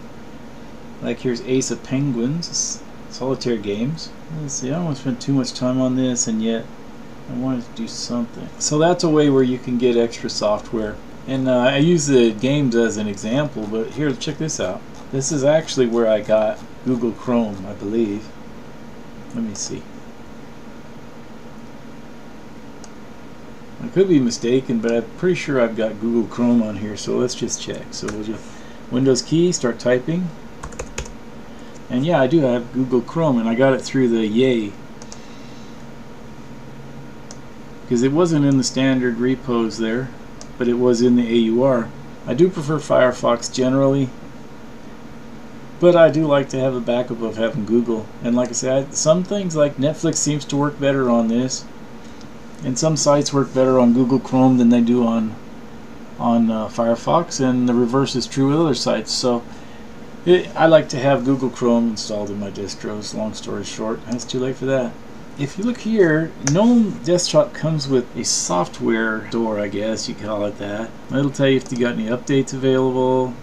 Like here's Ace of Penguins, solitaire games. Let's see, I don't want to spend too much time on this, and yet I wanted to do something. So that's a way where you can get extra software. And I use the games as an example, but here, check this out. This is actually where I got Google Chrome, I believe. Let me see. I could be mistaken, but I'm pretty sure I've got Google Chrome on here, so let's just check. So we'll just Windows key, start typing, and yeah, I do have Google Chrome, and I got it through the Yay, because it wasn't in the standard repos there, but it was in the AUR. I do prefer Firefox generally, but I do like to have a backup of having Google. And like I said, some things like Netflix seems to work better on this. And some sites work better on Google Chrome than they do on Firefox, and the reverse is true with other sites. So I like to have Google Chrome installed in my distros. Long story short, it's too late for that. If you look here, GNOME Desktop comes with a software store, I guess you call it that. It'll tell you if you got any updates available,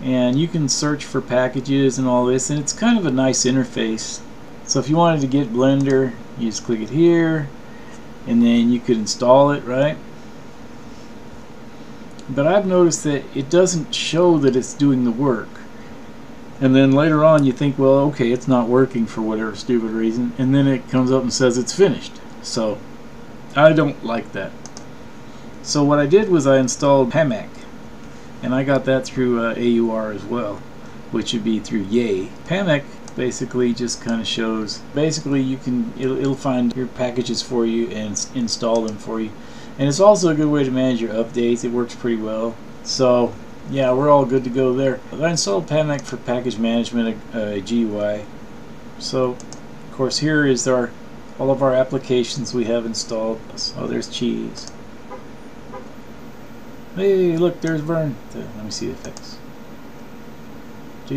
and you can search for packages and all this, and it's kind of a nice interface. So if you wanted to get Blender, you just click it here, and then you could install it, right? But I've noticed that it doesn't show that it's doing the work, and then later on you think, well, okay, it's not working for whatever stupid reason, and then it comes up and says it's finished. So I don't like that. So what I did was I installed Pamac, and I got that through AUR as well, which would be through Yay. Pamac basically just kind of shows, basically you can, it'll find your packages for you and install them for you, and it's also a good way to manage your updates. It works pretty well. So yeah, we're all good to go there. I installed Pamac for package management, GUI. So of course here is all of our applications we have installed. Oh, there's Cheese. Hey, look, there's Vern. Let me see the effects. Look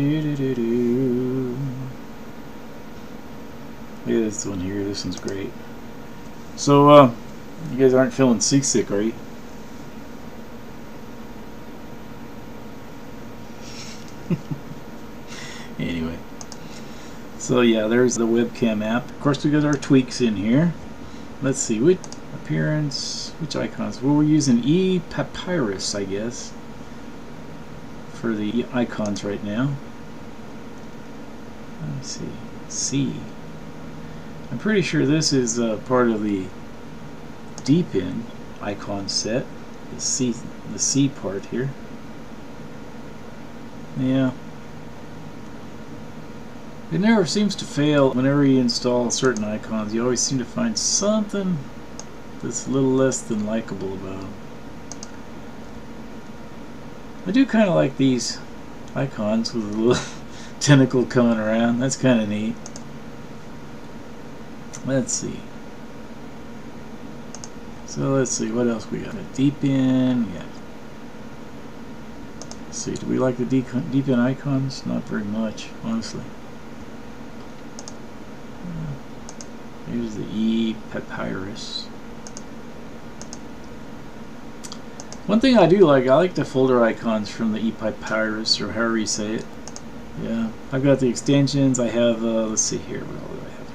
at this one here. This one's great. So, you guys aren't feeling seasick, are you? Anyway. So yeah, there's the webcam app. Of course, we got our tweaks in here. Let's see, which appearance, which icons? Well, we're using ePapyrus, I guess, for the icons right now. Let me see. C. I'm pretty sure this is part of the Deepin. icon set. The C part here. Yeah. It never seems to fail. Whenever you install certain icons, you always seem to find something that's a little less than likable about them. I do kind of like these icons with a little tentacle coming around. That's kind of neat. Let's see. So let's see what else we got. A deep in. Yeah. Let's see. Do we like the deep in icons? Not very much, honestly. Here's the E papyrus. One thing I do like, I like the folder icons from the E papyrus, or however you say it. Yeah, I've got the extensions. I have, let's see here, what all do I have?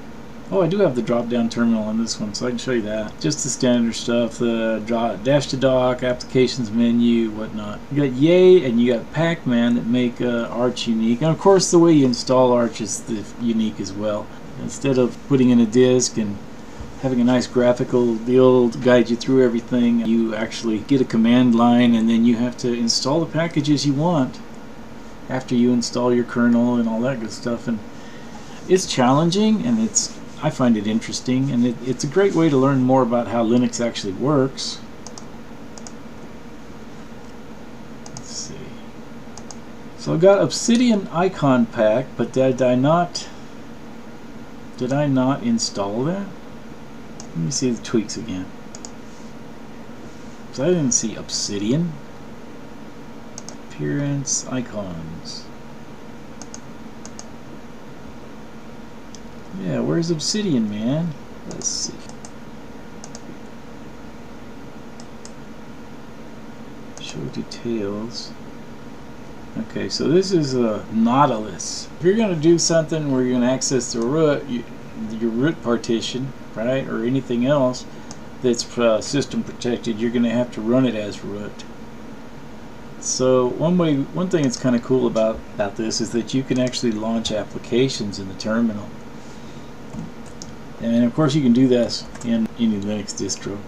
Oh, I do have the drop-down terminal on this one, so I can show you that. Just the standard stuff, the dash to dock, applications menu, whatnot. You got Yay and you got Pac-Man that make Arch unique. And of course, the way you install Arch is unique as well. Instead of putting in a disk and having a nice graphical deal to guide you through everything, you actually get a command line and then you have to install the packages you want after you install your kernel and all that good stuff. And it's challenging, and I find it interesting, and it's a great way to learn more about how Linux actually works. Let's see. So I've got Obsidian icon pack, but did I not install that? Let me see the tweaks again. So I didn't see Obsidian. Appearance, icons. Yeah, where's Obsidian, man? Let's see. Show details. Okay, so this is a Nautilus. If you're going to do something where you're going to access the root, your root partition, right, or anything else that's system protected, you're going to have to run it as root. So one thing that's kind of cool about this is that you can actually launch applications in the terminal. And of course you can do this in any Linux distro.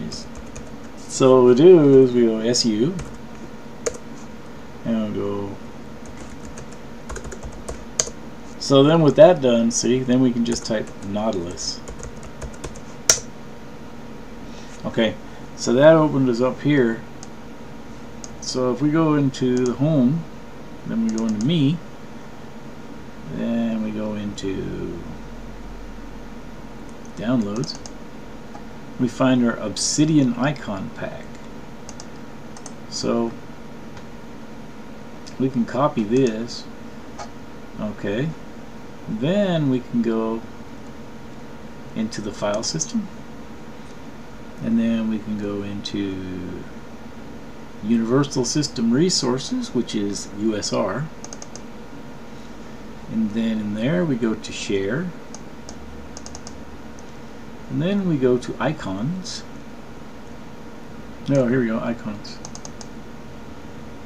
Yes. So what we do is we go SU and we'll go. So then with that done, see, then we can just type Nautilus. Okay, so that opened us up here. So if we go into the home, then we go into me, then we go into downloads, we find our Obsidian icon pack. So we can copy this. Okay, then we can go into the file system, and then we can go into Universal System Resources, which is USR, and then in there we go to Share, and then we go to Icons. Oh, here we go, Icons.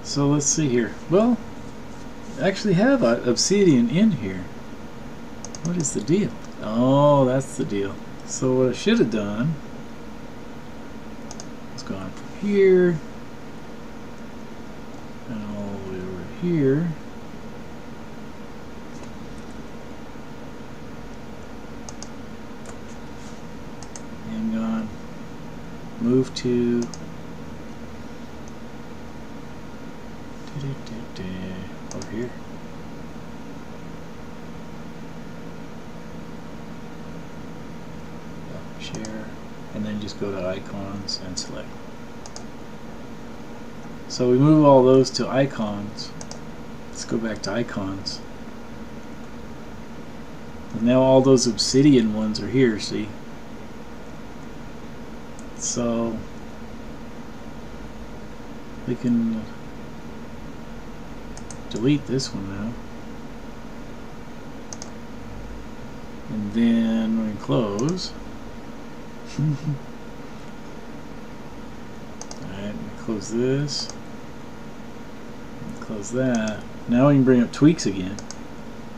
So let's see here. Well, I actually have Obsidian in here. What is the deal? Oh, that's the deal. So what I should have done is gone from here and all the way over here. And gone. Move to over here. Share, and then just go to Icons and select. So we move all those to Icons. Let's go back to Icons. And now all those Obsidian ones are here, see? So we can delete this one now. And then we close. Alright, close this. Close that. Now we can bring up tweaks again.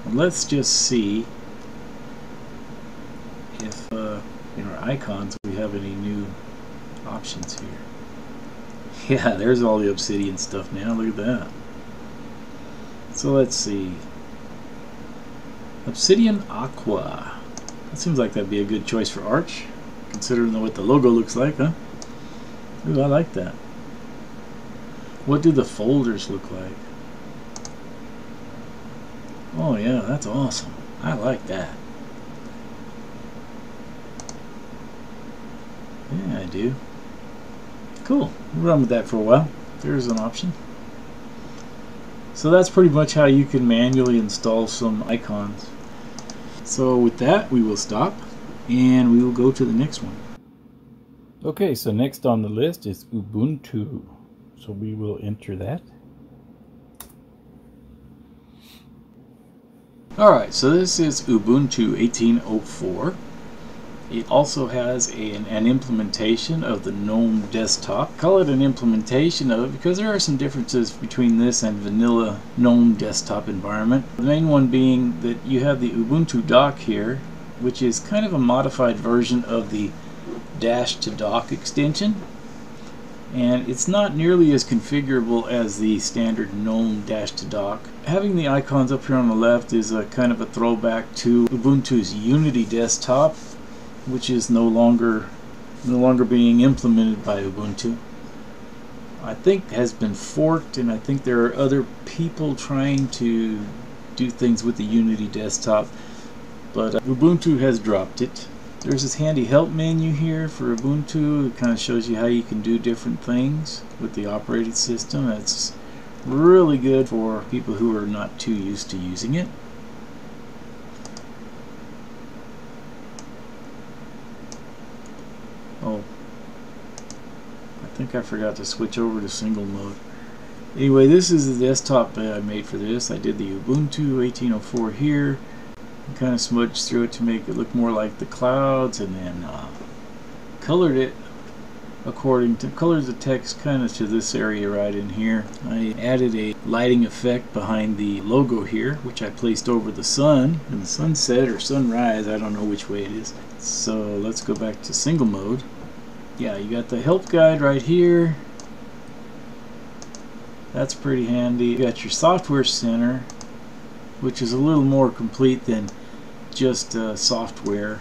And let's just see if in our icons, we have any new options here. Yeah, there's all the Obsidian stuff now. Look at that. So let's see. Obsidian Aqua. That seems like that'd be a good choice for Arch, considering what the logo looks like, huh? Ooh, I like that. What do the folders look like? Oh yeah, that's awesome. I like that. Yeah, I do. Cool. We'll run with that for a while. There's an option. So that's pretty much how you can manually install some icons. So with that, we will stop and we will go to the next one. Okay, so next on the list is Ubuntu. So we will enter that. Alright, so this is Ubuntu 18.04. It also has an implementation of the GNOME desktop. I call it an implementation of it because there are some differences between this and vanilla GNOME desktop environment. The main one being that you have the Ubuntu dock here, which is kind of a modified version of the dash to dock extension. And it's not nearly as configurable as the standard GNOME dash to dock. Having the icons up here on the left is a kind of a throwback to Ubuntu's Unity desktop, which is no longer being implemented by Ubuntu. I think has been forked, and I think there are other people trying to do things with the Unity desktop, but Ubuntu has dropped it. There's this handy help menu here for Ubuntu. It kind of shows you how you can do different things with the operating system. It's really good for people who are not too used to using it. Oh, I think I forgot to switch over to single mode. Anyway, this is the desktop that I made for this. I did the Ubuntu 18.04 here. Kind of smudged through it to make it look more like the clouds, and then colored it according to colored the text kind of to this area right in here. I added a lighting effect behind the logo here, which I placed over the sun and the sunset or sunrise. I don't know which way it is. So let's go back to single mode. Yeah, you got the help guide right here. That's pretty handy. You got your software center, which is a little more complete than just software,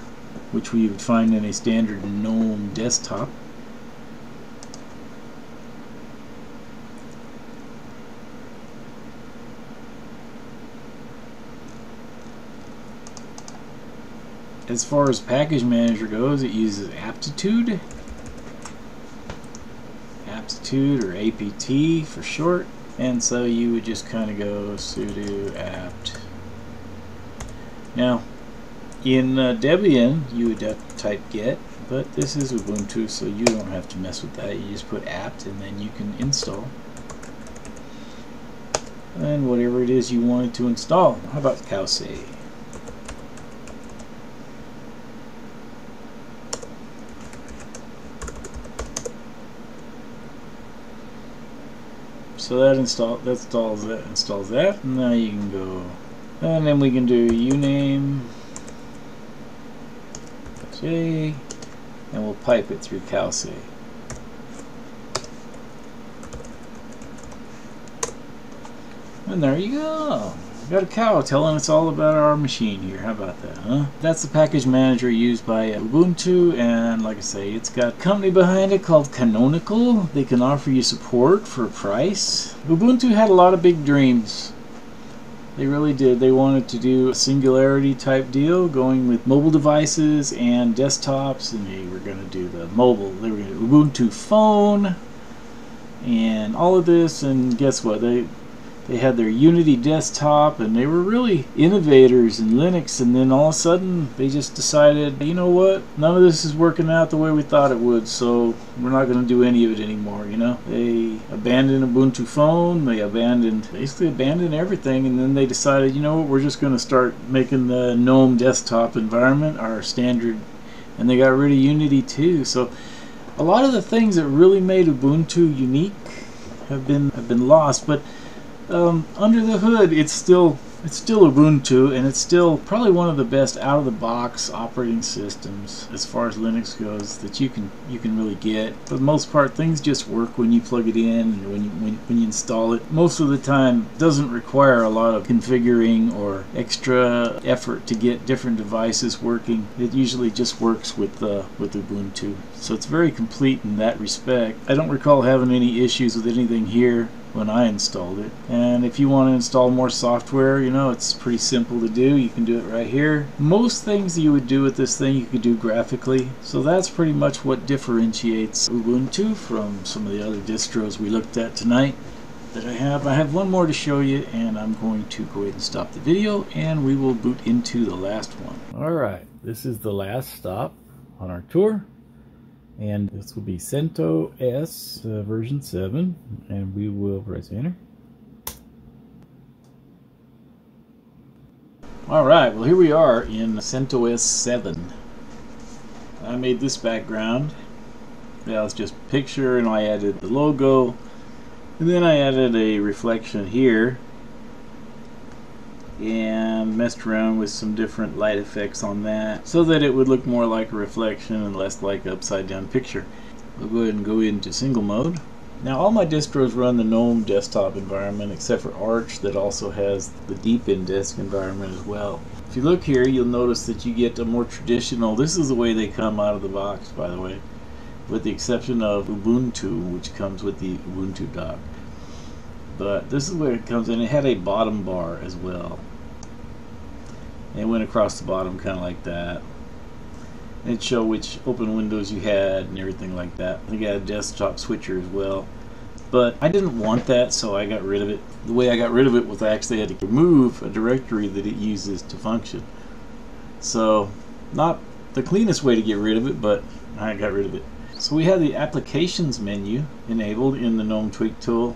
which we would find in a standard GNOME desktop. As far as package manager goes, it uses Aptitude or APT for short, and so you would just kind of go sudo apt. Now in Debian you would have to type get, but this is Ubuntu, so you don't have to mess with that. You just put apt and then you can install, and whatever it is you wanted to install. How about Cause? So that installs that. Now you can go, and then we can do uname J, and we'll pipe it through Cause. And there you go. Got a cow telling us all about our machine here. How about that, huh? That's the package manager used by Ubuntu, and like I say, it's got a company behind it called Canonical. They can offer you support for a price. Ubuntu had a lot of big dreams. They really did. They wanted to do a singularity type deal, going with mobile devices and desktops, and they were going to do the mobile. They were going to do Ubuntu phone and all of this, and guess what? They had their Unity desktop, and they were really innovators in Linux, and then all of a sudden they just decided, you know what, none of this is working out the way we thought it would, so we're not going to do any of it anymore. You know, they abandoned Ubuntu phone, they basically abandoned everything, and then they decided, you know what, we're just going to start making the GNOME desktop environment our standard, and they got rid of Unity too. So a lot of the things that really made Ubuntu unique have been lost, but under the hood, it's still It's still Ubuntu, and it's still probably one of the best out-of-the-box operating systems as far as Linux goes that you can really get. For the most part, things just work when you plug it in and when you install it. Most of the time, it doesn't require a lot of configuring or extra effort to get different devices working. It usually just works with Ubuntu, so it's very complete in that respect. I don't recall having any issues with anything here when I installed it. And if you want to install more software, you know, it's pretty simple to do. You can do it right here. Most things that you would do with this thing you could do graphically, so that's pretty much what differentiates Ubuntu from some of the other distros we looked at tonight that I have one more to show you, and I'm going to go ahead and stop the video and we will boot into the last one. Alright, this is the last stop on our tour. And this will be CentOS version 7, and we will press enter. Alright, well here we are in CentOS 7. I made this background. Yeah, it's just a picture, and I added the logo, and then I added a reflection here and messed around with some different light effects on that so that it would look more like a reflection and less like an upside down picture. We'll go ahead and go into single mode. Now all my distros run the GNOME desktop environment except for Arch, that also has the Deepin disk environment as well. If you look here, you'll notice that you get a more traditional, this is the way they come out of the box, by the way, with the exception of Ubuntu, which comes with the Ubuntu dock. But this is where it comes in. It had a bottom bar as well. It went across the bottom kind of like that. And it'd show which open windows you had and everything like that. I think I had a desktop switcher as well. But I didn't want that, so I got rid of it. The way I got rid of it was I actually had to remove a directory that it uses to function. So, not the cleanest way to get rid of it, but I got rid of it. So we have the applications menu enabled in the GNOME Tweak tool.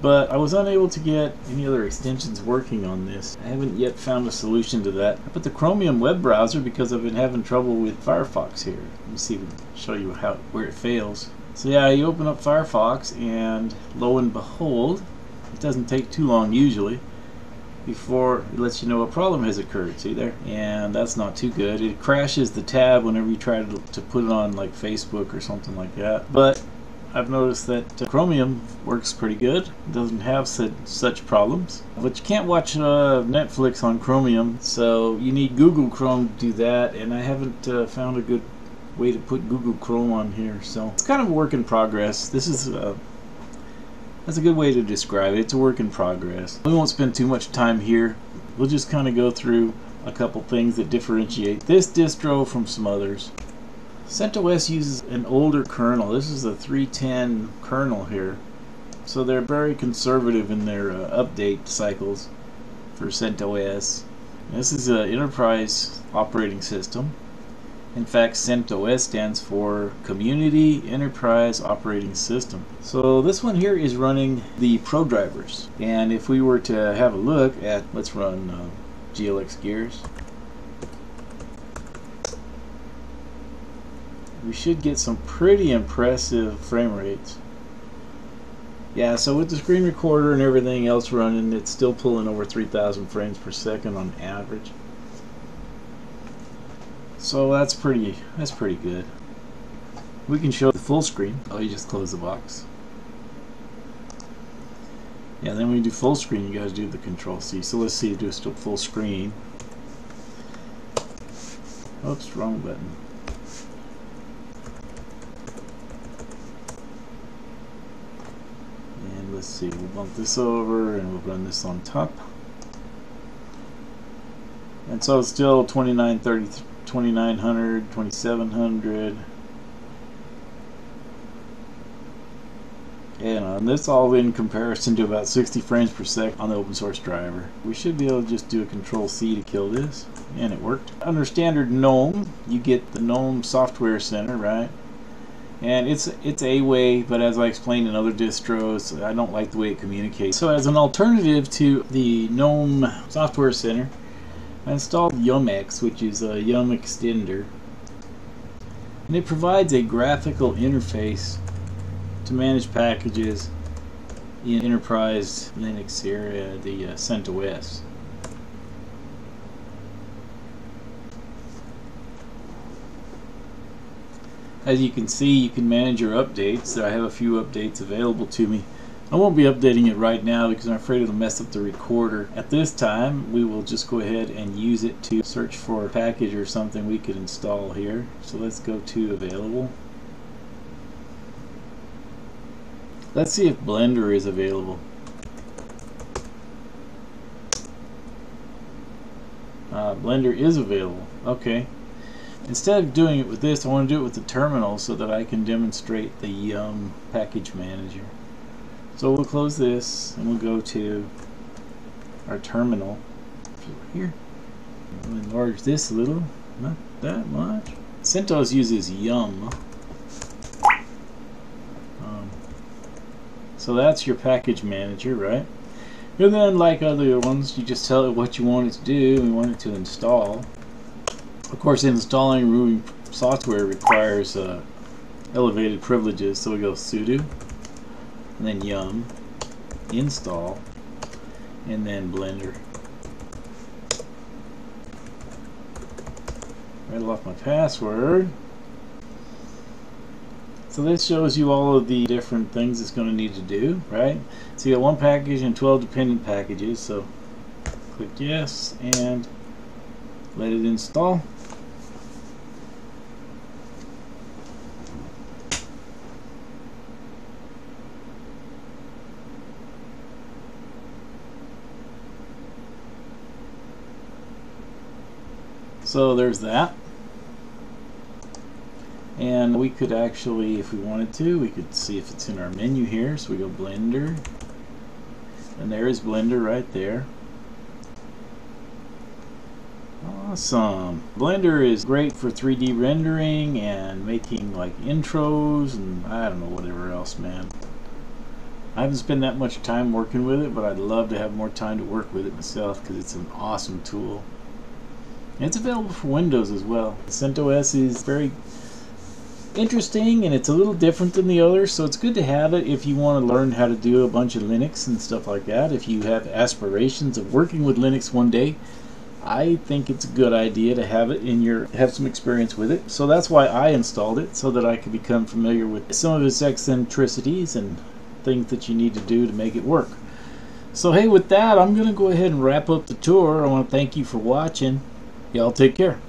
But I was unable to get any other extensions working on this. I haven't yet found a solution to that. I put the Chromium web browser because I've been having trouble with Firefox here. Let me see if we can show you where it fails. So yeah, you open up Firefox, and lo and behold, it doesn't take too long usually before it lets you know a problem has occurred. See there? And that's not too good. It crashes the tab whenever you try to put it on like Facebook or something like that. But I've noticed that Chromium works pretty good. It doesn't have such problems. But you can't watch Netflix on Chromium, so you need Google Chrome to do that, and I haven't found a good way to put Google Chrome on here. So it's kind of a work in progress. This is that's a good way to describe it. It's a work in progress. We won't spend too much time here. We'll just kind of go through a couple things that differentiate this distro from some others. CentOS uses an older kernel. This is a 3.10 kernel here, so they're very conservative in their update cycles for CentOS. This is an enterprise operating system. In fact, CentOS stands for Community Enterprise Operating System. So this one here is running the Pro drivers, and if we were to have a look at, let's run GLX Gears. We should get some pretty impressive frame rates. Yeah, so with the screen recorder and everything else running, it's still pulling over 3,000 frames per second on average. So that's pretty good. We can show the full screen. Oh, you just close the box. Yeah, then when you do full screen, you guys do the Control C. So let's see, do still full screen. Oops, wrong button. Let's see, we'll bump this over and we'll run this on top. And so it's still 2930, 2900, 2700. And this all in comparison to about 60 frames per second on the open source driver. We should be able to just do a Control C to kill this, and it worked. Under standard GNOME, you get the GNOME Software Center, right? And it's A-way, but as I explained in other distros, I don't like the way it communicates. So as an alternative to the GNOME Software Center, I installed YumX, which is a Yum extender. And it provides a graphical interface to manage packages in Enterprise Linux here, the CentOS. As you can see, you can manage your updates. I have a few updates available to me. I won't be updating it right now because I'm afraid it'll mess up the recorder. At this time, we will just go ahead and use it to search for a package or something we could install here. So let's go to available. Let's see if Blender is available. Blender is available. Okay. Instead of doing it with this, I want to do it with the terminal so that I can demonstrate the package manager. So we'll close this and we'll go to our terminal here. We'll enlarge this a little, not that much. CentOS uses yum. So that's your package manager, right? And then, like other ones, you just tell it what you want it to do and you want it to install. Of course, installing and removing software requires elevated privileges, so we go sudo, and then yum, install, and then Blender. Rattle off my password. So this shows you all of the different things it's going to need to do, right? So you got one package and 12 dependent packages, so click yes and let it install. So there's that. And we could actually, if we wanted to, we could see if it's in our menu here. So we go Blender, and there is Blender right there. Awesome. Blender is great for 3D rendering and making like intros and I don't know, whatever else, man. I haven't spent that much time working with it, but I'd love to have more time to work with it myself because it's an awesome tool. And it's available for Windows as well. CentOS is very interesting and it's a little different than the others, so it's good to have it if you want to learn how to do a bunch of Linux and stuff like that. If you have aspirations of working with Linux one day, I think it's a good idea to have it in have some experience with it. So that's why I installed it, so that I could become familiar with some of its eccentricities and things that you need to do to make it work. So hey, with that, I'm going to go ahead and wrap up the tour. I want to thank you for watching. Y'all take care.